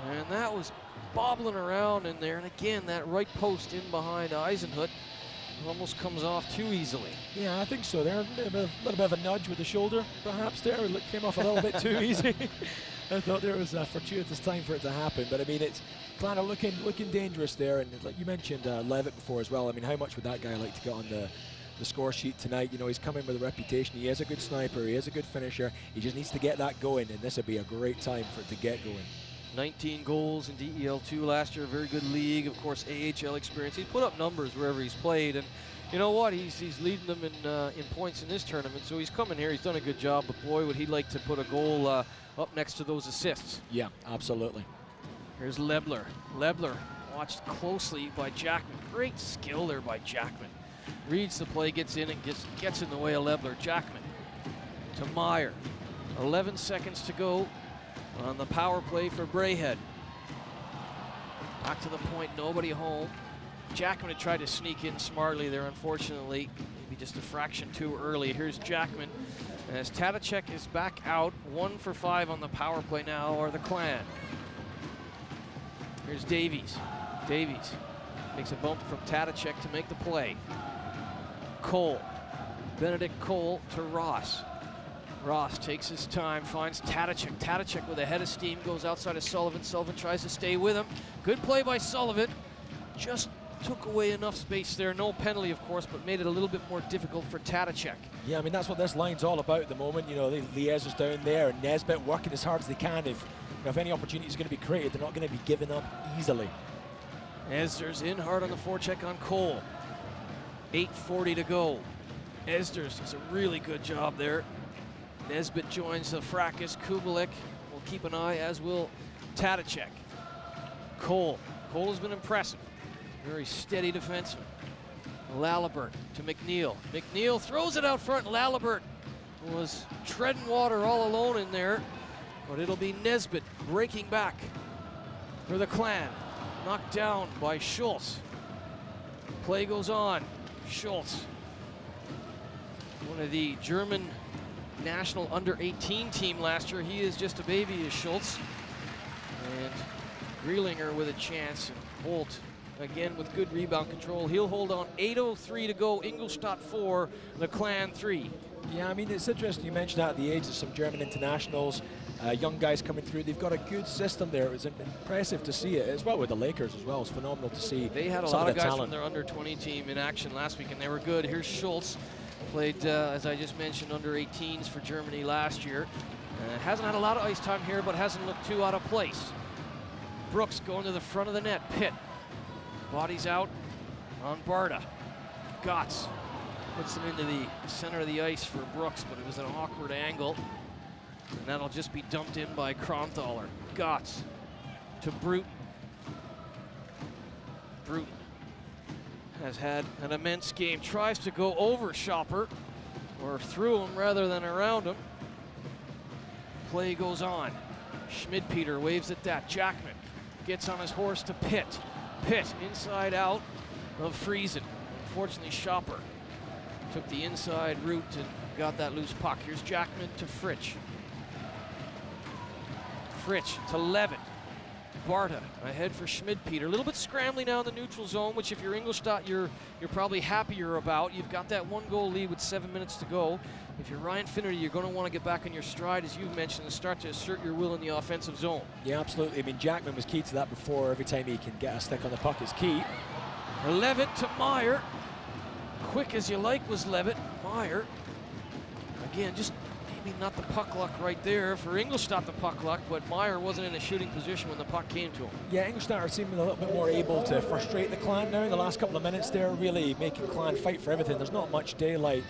And that was bobbling around in there. And again, that right post in behind Eisenhut almost comes off too easily. Yeah, I think so. There, a little bit of a nudge with the shoulder, perhaps there. It came off a little bit too easy. I thought there was a fortuitous time for it to happen. But I mean, it's kind of looking dangerous there. And like you mentioned Levitt before as well. I mean, how much would that guy like to get on the score sheet tonight? You know, he's coming with a reputation. He is a good sniper. He is a good finisher. He just needs to get that going, and this would be a great time for it to get going. 19 goals in DEL2 last year, a very good league, of course, AHL experience. He's put up numbers wherever he's played, and you know what? He's leading them in points in this tournament, so he's coming here. He's done a good job, but boy, would he like to put a goal up next to those assists. Yeah, absolutely. Here's Lebler. Lebler watched closely by Jackman. Great skill there by Jackman. Reads the play, gets in, and gets in the way of Lebler. Jackman to Meyer. 11 seconds to go on the power play for Braehead. Back to the point, nobody home. Jackman had tried to sneak in smartly there, unfortunately. Maybe just a fraction too early. Here's Jackman. As Tadacek is back out, 1 for 5 on the power play now, or the Clan. Here's Davies. Davies takes a bump from Tadacek to make the play. Cole. Benedict Cole to Ross. Ross takes his time, finds Tadacek. Tadacek with a head of steam goes outside of Sullivan. Sullivan tries to stay with him. Good play by Sullivan. Just took away enough space there. No penalty, of course, but made it a little bit more difficult for Tadacek. Yeah, I mean, that's what this line's all about at the moment. You know, Liezer's down there, and Nesbitt working as hard as they can. If any opportunity is going to be created, they're not going to be given up easily. Esders in hard on the forecheck on Cole. 8:40 to go. Esders does a really good job there. Nesbitt joins the fracas. Kubelik will keep an eye, as will Tadacek. Cole. Cole has been impressive. Very steady defenseman. Lalibert to McNeil. McNeil throws it out front. Lalibert was treading water all alone in there, but it'll be Nesbitt breaking back for the Clan. Knocked down by Schultz. Play goes on. Schultz, one of the German national under-18 team last year. He is just a baby, is Schultz. And Grealinger with a chance, and Holt again with good rebound control. He'll hold on. 8:03 to go. Ingolstadt 4, the Clan 3. Yeah, I mean, it's interesting you mentioned that at the age of some German internationals. young guys coming through. They've got a good system there. It was impressive to see it as well with the Lakers as well. It's phenomenal to see. They had a lot of guys from their under-20 team in action last week, and they were good. Here's Schultz, played, as I just mentioned, under-18s for Germany last year. Hasn't had a lot of ice time here, but hasn't looked too out of place. Brooks going to the front of the net. Pitt, bodies out on Barta. Gotts puts it into the center of the ice for Brooks, but it was an awkward angle. And that'll just be dumped in by Kronthaler. Gotts to Bruton. Bruton has had an immense game. Tries to go over Schopper, or through him rather than around him. Play goes on. Schmidpeter waves at that. Jackman gets on his horse to Pitt. Pitt inside out of Friesen. Unfortunately, Schopper took the inside route and got that loose puck. Here's Jackman to Fritsch. Fritsch to Levitt. Barta ahead for Schmidpeter. A little bit scrambly now in the neutral zone, which if you're Ingolstadt, you're probably happier about. You've got that 1-goal lead with 7 minutes to go. If you're Ryan Finnerty, you're going to want to get back on your stride, as you've mentioned, and start to assert your will in the offensive zone. Yeah, absolutely. I mean, Jackman was key to that before. Every time he can get a stick on the puck is key. Levitt to Meyer. Quick as you like was Levitt. Meyer, again, just maybe not the puck luck right there. For Ingolstadt, the puck luck, but Meyer wasn't in a shooting position when the puck came to him. Yeah, Ingolstadt are seeming a little bit more able to frustrate the Clan now in the last couple of minutes. They're really making Clan fight for everything. There's not much daylight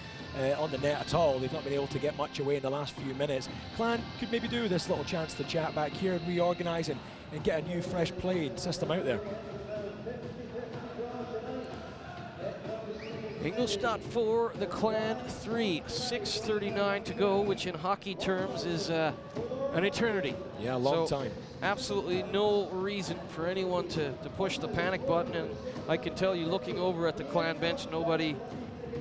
on the net at all. They've not been able to get much away in the last few minutes. Clan could maybe do this little chance to chat back here and reorganize and get a new fresh play system out there. Ingolstadt 4, the Clan 3, 6:39 to go, which in hockey terms is an eternity. Yeah, a long time. Absolutely no reason for anyone to push the panic button, and I can tell you, looking over at the Clan bench, nobody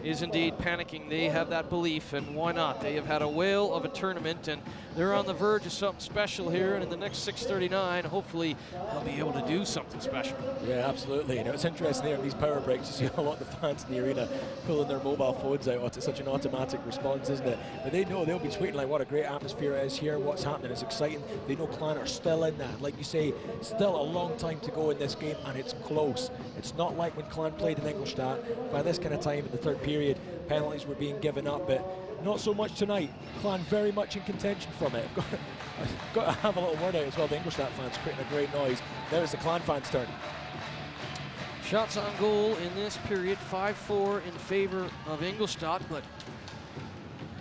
is indeed panicking. They have that belief, and why not? They have had a whale of a tournament, and they're on the verge of something special here, and in the next 6:39, hopefully they'll be able to do something special. Yeah, absolutely. You know, it's interesting there in these power breaks to see a lot of the fans in the arena pulling their mobile phones out. It's such an automatic response, isn't it? But they know they'll be tweeting like what a great atmosphere it is here, what's happening is exciting. They know Clan are still in that. Like you say, still a long time to go in this game, and it's close. It's not like when Clan played in Ingolstadt. By this kind of time in the third period, penalties were being given up, but not so much tonight. Clan very much in contention from it. I've got to have a little word out as well. The Ingolstadt fans creating a great noise. Now it's the Clan fans' turn. Shots on goal in this period, 5-4 in favor of Ingolstadt, but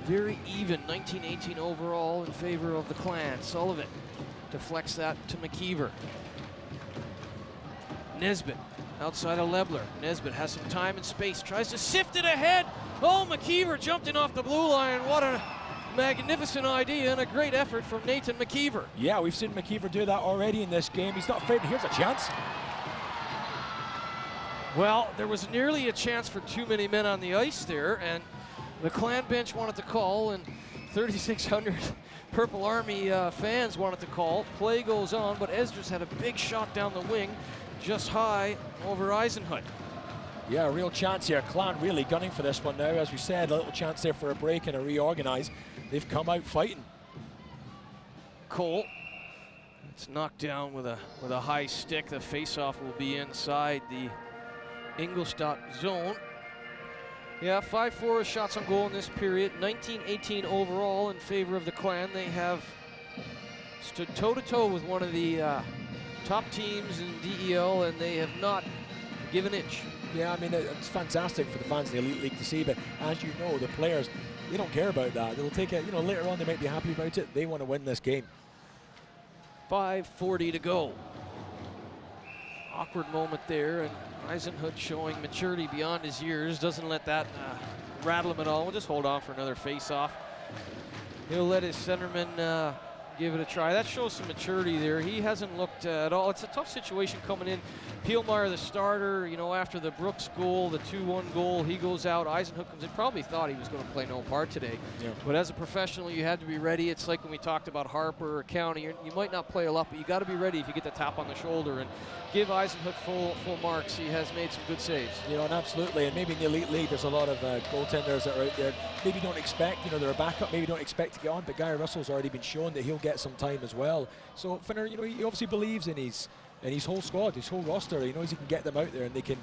very even, 19-18 overall in favor of the Clan. Sullivan deflects that to McKeever. Nesbitt outside of Lebler. Nesbitt has some time and space, tries to sift it ahead. Oh, McKeever jumped in off the blue line. What a magnificent idea and a great effort from Nathan McKeever. Yeah, we've seen McKeever do that already in this game. He's not afraid. Here's a chance. Well, there was nearly a chance for too many men on the ice there, and the Clan bench wanted to call, and 3,600 Purple Army fans wanted to call. Play goes on, but Esdras had a big shot down the wing, just high over Eisenhut. Yeah, a real chance here. Clan really gunning for this one now. As we said, a little chance there for a break and a reorganize. They've come out fighting. Cole, it's knocked down with a high stick. The face-off will be inside the Ingolstadt zone. Yeah, 5-4 shots on goal in this period. 19-18 overall in favor of the Clan. They have stood toe-to-toe with one of the top teams in DEL, and they have not given an inch. Yeah, I mean, it's fantastic for the fans in the Elite League to see, but as you know, the players, they don't care about that. They'll take it, you know, later on they might be happy about it. They want to win this game. 5:40 to go. Awkward moment there, and Eisenhut showing maturity beyond his years. Doesn't let that rattle him at all. We'll just hold on for another face-off. He'll let his centerman give it a try. That shows some maturity there. He hasn't looked at all. It's a tough situation coming in. Pielmeyer, the starter, you know, after the Brooks goal, the 2-1 goal, he goes out. Eisenhut comes in. Probably thought he was going to play no part today. Yeah. But as a professional, you had to be ready. It's like when we talked about Harper or County. You might not play a lot, but you got to be ready if you get the tap on the shoulder. And give Eisenhut full marks. He has made some good saves. You know, and absolutely. And maybe in the Elite League, there's a lot of goaltenders that are out there. Maybe don't expect, you know, they're a backup. Maybe don't expect to get on. But Guy Russell's already been shown that he'll get get some time as well. So Finner, you know, he obviously believes in his whole squad, his whole roster. He knows he can get them out there and they can,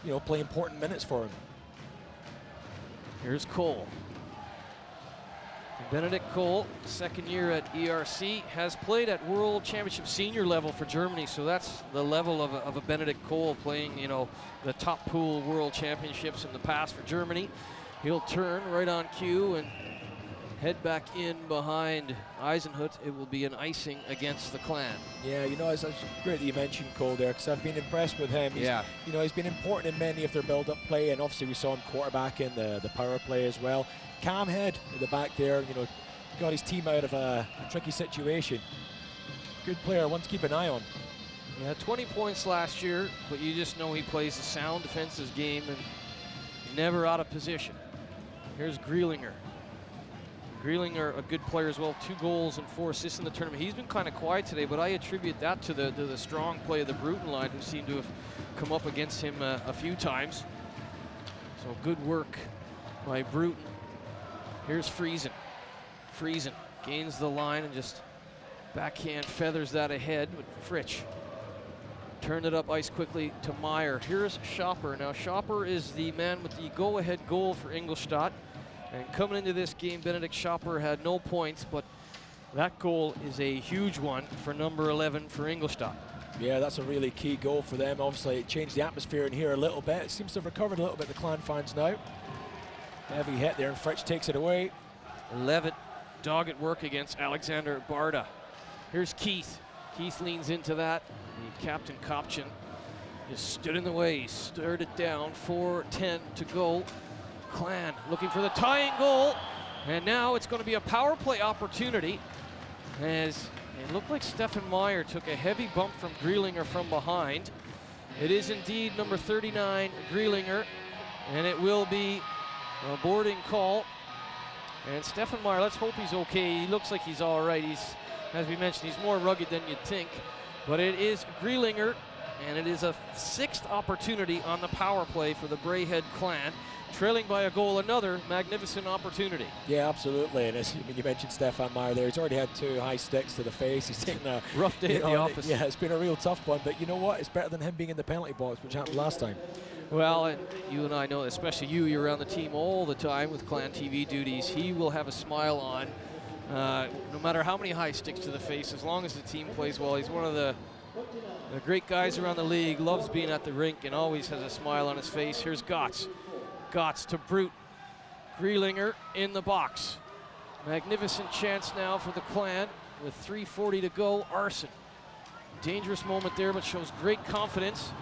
you know, play important minutes for him. Here's Cole. Benedict Cole, second year at ERC, has played at World Championship senior level for Germany, so that's the level of a Benedict Cole playing, you know, the top pool World Championships in the past for Germany. He'll turn right on cue and head back in behind Eisenhut. It will be an icing against the Clan. Yeah, you know, it's great that you mentioned Cole there, because I've been impressed with him. You know, he's been important in many of their build-up play, and obviously we saw him quarterback in the power play as well. Calm head in the back there, you know, got his team out of a tricky situation. Good player, one to keep an eye on. Yeah, 20 points last year, but you just know he plays a sound defensive game and never out of position. Here's Greilinger. Greilinger, a good player as well, 2 goals and 4 assists in the tournament. He's been kind of quiet today, but I attribute that to the strong play of the Bruton line, who seem to have come up against him a few times. So good work by Bruton. Here's Friesen. Friesen gains the line and just backhand feathers that ahead with Fritsch. Turned it up ice quickly to Meyer. Here's Schopper. Now Schopper is the man with the go-ahead goal for Ingolstadt. And coming into this game, Benedict Schopper had no points, but that goal is a huge one for number 11 for Ingolstadt. Yeah, that's a really key goal for them. Obviously, it changed the atmosphere in here a little bit. It seems to have recovered a little bit, the Clan fans now. Heavy hit there, and Fritsch takes it away. Levitt, dog at work against Alexander Barda. Here's Keith. Keith leans into that. The Captain Kopchin just stood in the way. He stirred it down. 4:10 to go. Clan looking for the tying goal. And now it's going to be a power play opportunity, as it looked like Stefan Meyer took a heavy bump from Greilinger from behind. It is indeed number 39, Greilinger, and it will be a boarding call. And Stefan Meyer, let's hope he's okay. He looks like he's all right. He's, as we mentioned, he's more rugged than you'd think. But it is Greilinger, and it is a 6th opportunity on the power play for the Braehead Clan. Trailing by a goal, another magnificent opportunity. Yeah, absolutely. And as you mentioned Stefan Meyer there, he's already had 2 high sticks to the face. He's taken a rough day at the office. Yeah, it's been a real tough one. But you know what? It's better than him being in the penalty box, which happened last time. Well, and you and I know, especially you're around the team all the time with Clan TV duties. He will have a smile on, no matter how many high sticks to the face, as long as the team plays well. He's one of the great guys around the league, loves being at the rink, and always has a smile on his face. Here's Gotts. Gotts to Brute. Greilinger in the box. Magnificent chance now for the Clan with 3:40 to go. Arson. Dangerous moment there, but shows great confidence.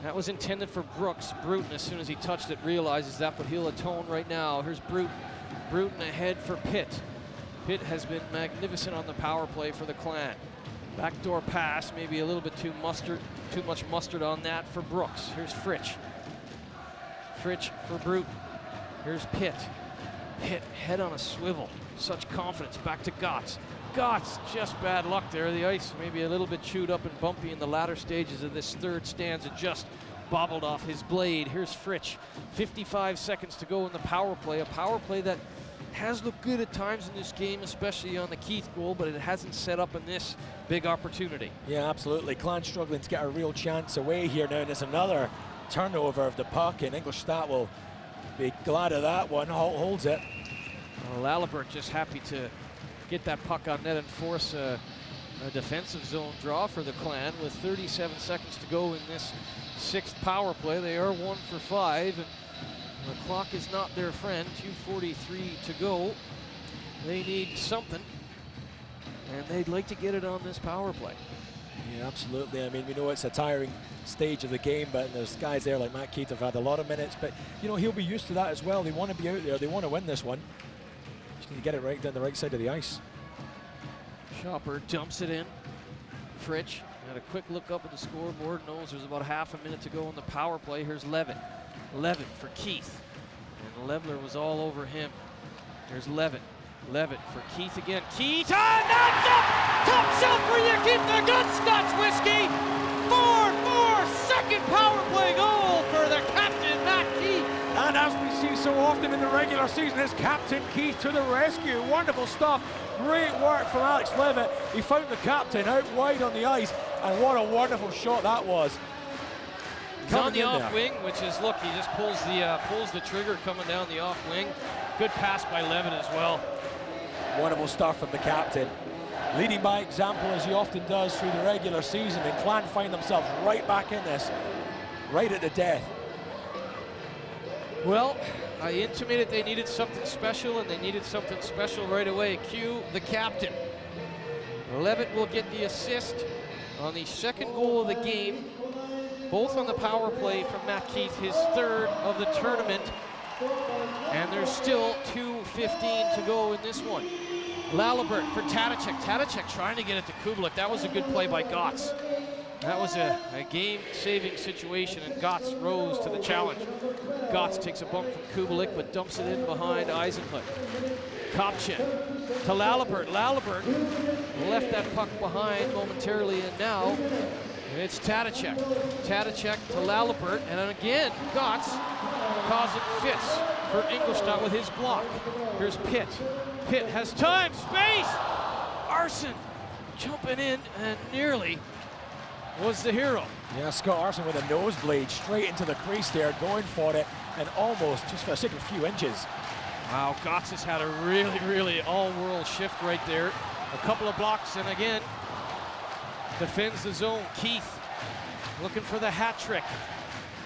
That was intended for Brooks. Bruton, as soon as he touched it, realizes that, but he'll atone right now. Here's Bruton. Bruton ahead for Pitt. Pitt has been magnificent on the power play for the Clan. Backdoor pass, maybe a little bit too much mustard on that for Brooks. Here's Fritsch. Fritsch for Bruton. Here's Pitt. Pitt, head on a swivel. Such confidence. Back to Gotts. Gotts, just bad luck there. The ice maybe a little bit chewed up and bumpy in the latter stages of this 3rd stanza. Just bobbled off his blade. Here's Fritsch. 55 seconds to go in the power play. A power play that has looked good at times in this game, especially on the Keith goal, but it hasn't set up in this big opportunity. Yeah, absolutely. Clan struggling to get a real chance away here now, and there's another turnover of the puck, and Ingolstadt will be glad of that one. Holds it. Well, Lalibert just happy to get that puck on net and force a defensive zone draw for the Clan with 37 seconds to go in this 6th power play. They are 1 for 5, and the clock is not their friend. 2:43 to go. They need something, and they'd like to get it on this power play. Yeah, absolutely. I mean, we know it's a tiring stage of the game, but there's guys there like Matt Keith have had a lot of minutes, but you know, he'll be used to that as well. They want to be out there. They want to win this one. Just need to get it right down the right side of the ice. Schopper dumps it in. Fritsch had a quick look up at the scoreboard, knows there's about half a minute to go in the power play. Here's Levitt. Levitt for Keith. And Levler was all over him. Here's Levitt. Levitt for Keith again. Keith, knocked up! Top shelf for you, keep the good Scotch whiskey! 4-4, 2nd power play goal for the captain, Matt Keith. And as we see so often in the regular season, is Captain Keith to the rescue. Wonderful stuff. Great work from Alex Levitt. He found the captain out wide on the ice, and what a wonderful shot that was. He's on the off wing, which is, look, he just pulls the trigger coming down the off wing. Good pass by Levitt as well. Wonderful stuff from the captain. Leading by example, as he often does through the regular season, and Clan find themselves right back in this, right at the death. Well, I intimated they needed something special, and they needed something special right away. Cue the captain. Levitt will get the assist on the second goal of the game, both on the power play from Matt Keith, his third of the tournament. And there's still 2:15 to go in this one. Lalibert for Tadicek. Tadicek trying to get it to Kubalik. That was a good play by Gotts. That was a game-saving situation, and Gotts rose to the challenge. Gotts takes a bump from Kubalik, but dumps it in behind Eisenhut. Kopchin to Lalibert. Lalibert left that puck behind momentarily, and now it's Tadicek. Tadicek to Lalibert, and then again, Gotts causing fits for Ingolstadt with his block. Here's Pitt. Pitt has time, space! Arson jumping in and nearly was the hero. Yeah, Scott Arson with a nosebleed straight into the crease there, going for it, and almost just for the sake of a few inches. Wow, Gotts has had a really all-world shift right there. A couple of blocks, and again, defends the zone. Keith looking for the hat trick.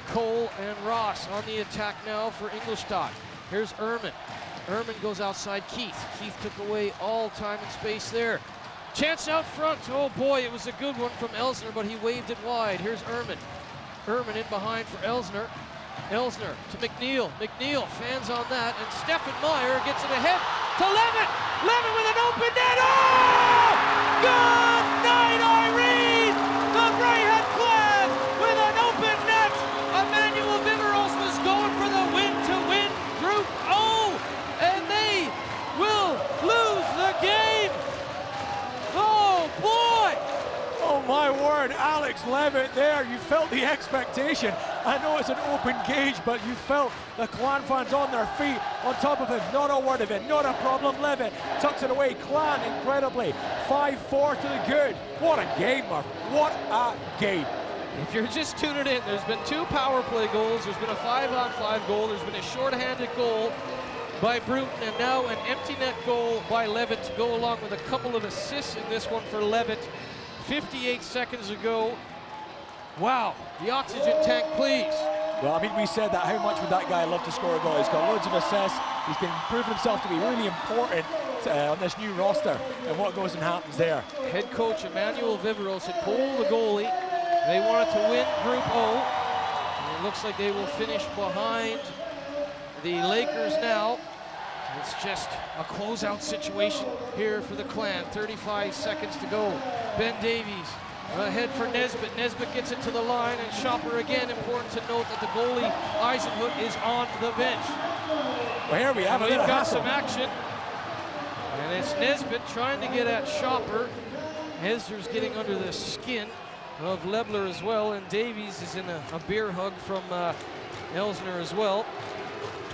Cole and Ross on the attack now for Ingolstadt. Here's Ehrman. Ehrman goes outside Keith. Keith took away all time and space there. Chance out front. Oh boy, it was a good one from Elsner, but he waved it wide. Here's Ehrman. Ehrman in behind for Elsner. Elsner to McNeil. McNeil fans on that, and Stefan Meyer gets it ahead to Levitt. Levitt with an open net. Oh! Good night, Irene! The Braehead Clan with an open net. Emmanuel Viveros was going for the win-to-win Group O, and they will lose the game. Oh boy! Oh my word, Alex Levitt there. You felt the expectation. I know it's an open gauge, but you felt the Clan fans on their feet on top of him. Not a word of it, not a problem. Levitt tucks it away. Clan incredibly 5-4 to the good. What a game, Murph. What a game. If you're just tuning in, there's been 2 power play goals. There's been a 5-on-5 goal. There's been a short-handed goal by Bruton, and now an empty net goal by Levitt to go along with a couple of assists in this one for Levitt. 58 seconds ago. Wow, the oxygen tank, please. Well, I mean, we said that. How much would that guy love to score a goal? He's got loads of assists. He's been proving himself to be really important on this new roster, and what goes and happens there. Head coach Emmanuel Viveros had pulled the goalie. They wanted to win Group O. And it looks like they will finish behind the Lakers now. It's just a closeout situation here for the Clan. 35 seconds to go. Ben Davies ahead for Nesbitt. Nesbitt gets it to the line, and Shopper again. Important to note that the goalie, Eisenhut, is on the bench. Well, here we have We've got some action. And it's Nesbitt trying to get at Shopper. Hesder's getting under the skin of Lebler as well, and Davies is in a beer hug from Elsner as well.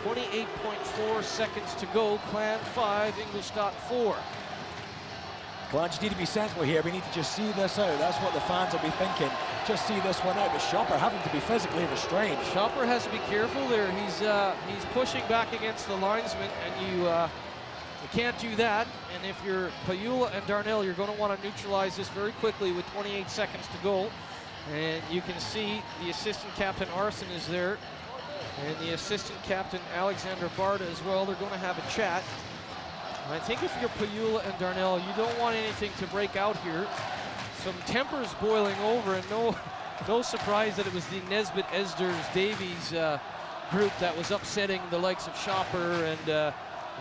28.4 seconds to go. Clan 5, Ingolstadt 4. Clan just need to be sensible here. We need to just see this out. That's what the fans will be thinking. Just see this one out. But Shopper having to be physically restrained. Shopper has to be careful there. He's pushing back against the linesman, and you can't do that. And if you're Payula and Darnell, you're going to want to neutralize this very quickly with 28 seconds to go. And you can see the assistant captain Arson is there, and the assistant captain Alexander Barta as well. They're going to have a chat. I think if you're Payula and Darnell, you don't want anything to break out here. Some tempers boiling over, and no surprise that it was the Nesbitt, Esders, Davies group that was upsetting the likes of Shopper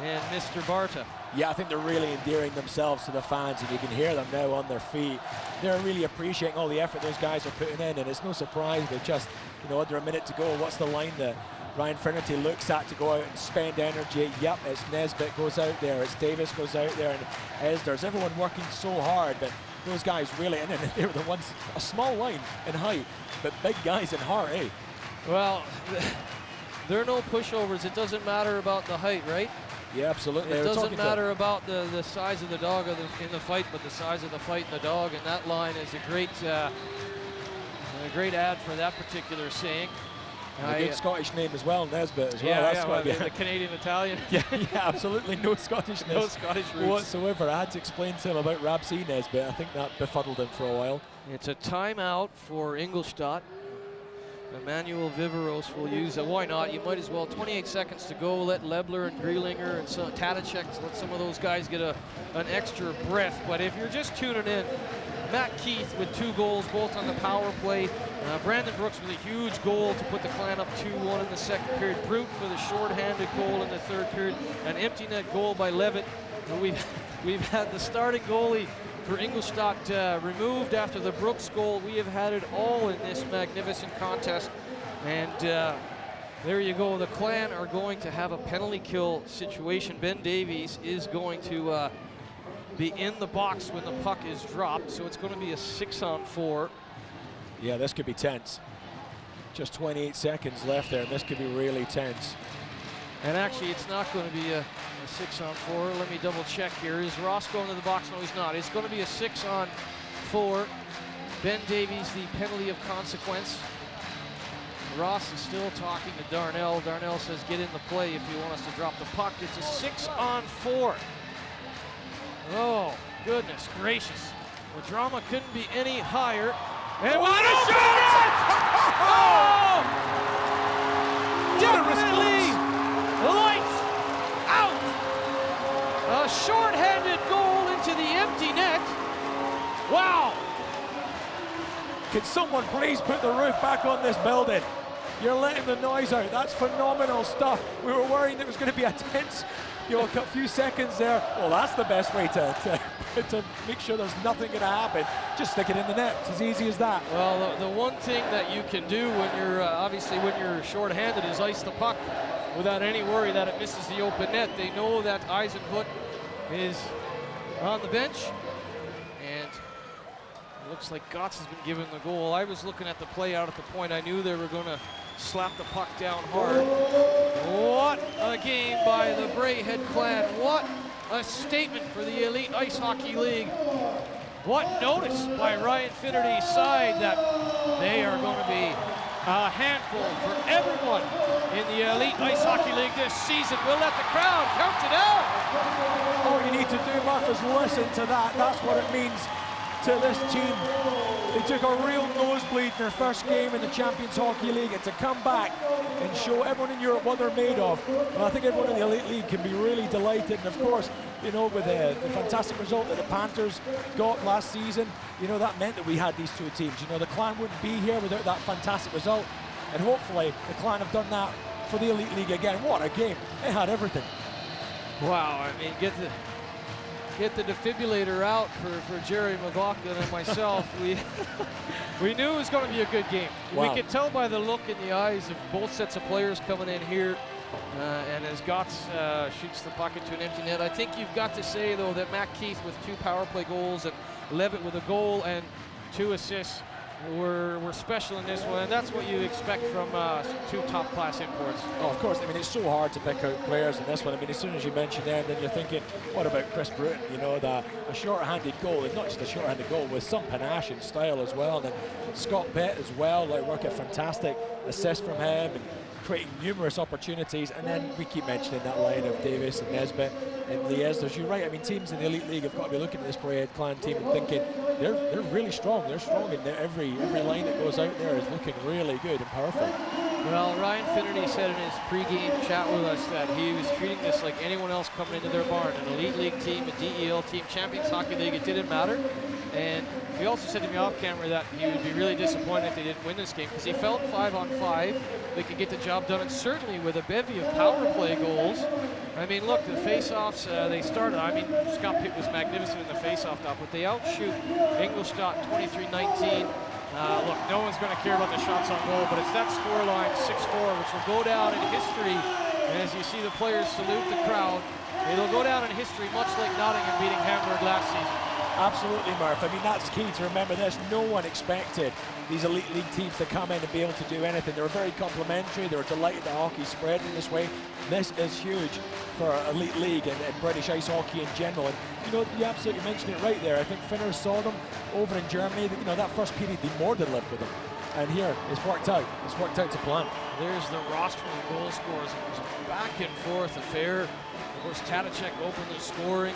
and Mr. Barta. Yeah, I think they're really endearing themselves to the fans, and you can hear them now on their feet. They're really appreciating all the effort those guys are putting in, and it's no surprise they're just, under a minute to go. What's the line that Ryan Finnerty looks at to go out and spend energy? Yep, it's Nesbitt goes out there, it's Davis goes out there, and Esders. Everyone working so hard, but those guys really, and then they were the ones, a small line in height, but big guys in heart, eh? Well, There are no pushovers. It doesn't matter about the height, right? Yeah, absolutely. It doesn't matter about the size of the dog in the fight, but the size of the fight and the dog. And that line is a great ad for that particular saying. A good Scottish name as well, Nesbitt as well. Yeah, That's well, the Canadian Italian. yeah, absolutely no Scottishness no Scottish roots whatsoever. I had to explain to him about Rab C. Nesbitt. I think that befuddled him for a while. It's a timeout for Ingolstadt. Emmanuel Viveros will use it. Why not? You might as well. 28 seconds to go. Let Lebler and Grielinger and Tadacek, let some of those guys get an extra breath. But if you're just tuning in, Matt Keith with 2 goals, both on the power play. Brandon Brooks with a huge goal to put the Clan up 2-1 in the second period. Brute with a short-handed goal in the third period. An empty net goal by Levitt. And we've had the starting goalie for Ingolstadt removed after the Brooks goal. We have had it all in this magnificent contest. And there you go. The Clan are going to have a penalty kill situation. Ben Davies is going to be in the box when the puck is dropped. So it's going to be a 6-on-4. Yeah, this could be tense. Just 28 seconds left there, and this could be really tense. And actually, it's not going to be a 6-on-4. Let me double check here. Is Ross going to the box? No, he's not. It's going to be a 6-on-4. Ben Davies, the penalty of consequence. Ross is still talking to Darnell. Darnell says, get in the play if you want us to drop the puck. It's a 6-on-4. Oh, goodness gracious. The drama couldn't be any higher. And what a shot! Oh! Definitely lights out! A short-handed goal into the empty net. Wow! Can someone please put the roof back on this building? You're letting the noise out. That's phenomenal stuff. We were worrying it was going to be a tense, a few seconds there. Well, that's the best way to make sure there's nothing going to happen. Just stick it in the net. It's as easy as that. Well, the one thing that you can do when you're obviously when you're short-handed is ice the puck without any worry that it misses the open net. They know that Eisenhut is on the bench, and it looks like Gotts has been given the goal. I was looking at the play out at the point. I knew they were going to slap the puck down hard. What a game by the Braehead Clan. What a statement for the Elite Ice Hockey League. What notice by Ryan Finnerty's side that they are going to be a handful for everyone in the Elite Ice Hockey League this season. We'll let the crowd count it out. All you need to do, Muff, is listen to that. That's what it means to this team. They took a real nosebleed in their first game in the Champions Hockey League, and to come back and show everyone in Europe what they're made of. Well, I think everyone in the Elite League can be really delighted, and of course, with the fantastic result that the Panthers got last season, that meant that we had these two teams. The Clan wouldn't be here without that fantastic result, and hopefully the Clan have done that for the Elite League again. What a game. It had everything. Wow, I mean, get the defibrillator out for Jerry McLaughlin and myself. We knew it was going to be a good game. Wow. We could tell by the look in the eyes of both sets of players coming in here. And as Gotts shoots the puck into an empty net, I think you've got to say, though, that Matt Keith with 2 power play goals and Levitt with a goal and 2 assists were special in this one, and that's what you expect from 2 top-class imports. Oh, of course. I mean, it's so hard to pick out players in this one. I mean, as soon as you mention them, then you're thinking, what about Chris Bruton? A short-handed goal, and not just a short-handed goal, with some panache and style as well. And then Scott Bett as well, working fantastic assist from him and creating numerous opportunities. And then we keep mentioning that line of Davis and Nesbitt and Liesders. You're right. I mean, teams in the Elite League have got to be looking at this Braehead Clan team and thinking they're really strong. They're strong, and every line that goes out there is looking really good and powerful. Well, Ryan Finnerty said in his pregame chat with us that he was treating this like anyone else coming into their barn. An Elite League team, a DEL team, Champions Hockey League, it didn't matter. And he also said to me off camera that he would be really disappointed if they didn't win this game, because he felt 5-on-5 they could get the job done, and certainly with a bevy of power play goals. I mean, look, the face-offs, they started, Scott Pitt was magnificent in the face-off top, but they outshoot Ingolstadt 23-19. Look, no one's going to care about the shots on goal, but it's that scoreline, 6-4, which will go down in history. And as you see the players salute the crowd, it'll go down in history much like Nottingham beating Hamburg last season. Absolutely, Murph. I mean, that's key to remember this. No one expected these elite league teams to come in and be able to do anything. They were very complimentary. They were delighted that hockey's spread in this way. This is huge for elite league and British ice hockey in general. And you know, you absolutely mentioned it right there. I think Finners saw them over in Germany. You know, that first period they more than lived with them. And here, it's worked out. It's worked out to plan. There's the roster of goal scorers. It was a back and forth affair. Of course, Tadacek opened the scoring.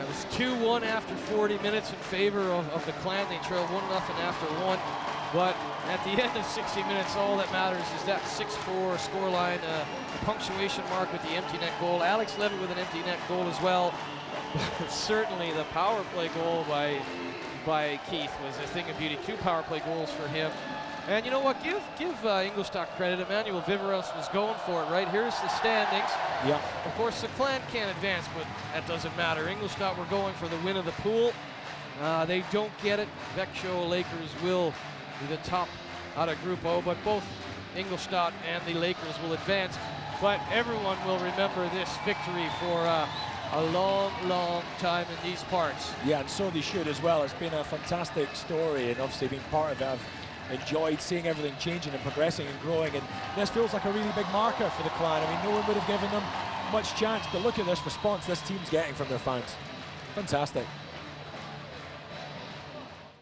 It was 2-1 after 40 minutes in favor of the Clan. They trailed 1-0 after 1. But at the end of 60 minutes, all that matters is that 6-4 scoreline, the punctuation mark with the empty net goal. Alex Levitt with an empty net goal as well. But certainly the power play goal by Keith was a thing of beauty. 2 power play goals for him. And you know what? Give Ingolstadt credit. Emmanuel Viveros was going for it, right? Here's the standings. Yeah. Of course, the Clan can't advance, but that doesn't matter. Ingolstadt were going for the win of the pool. They don't get it. Växjö Lakers will be the top out of Group O, but both Ingolstadt and the Lakers will advance. But everyone will remember this victory for a long, long time in these parts. Yeah, and so they should as well. It's been a fantastic story, and obviously being part of it, I've enjoyed seeing everything changing and progressing and growing, and this feels like a really big marker for the Clan. I mean, no one would have given them much chance, but look at this response this team's getting from their fans. Fantastic.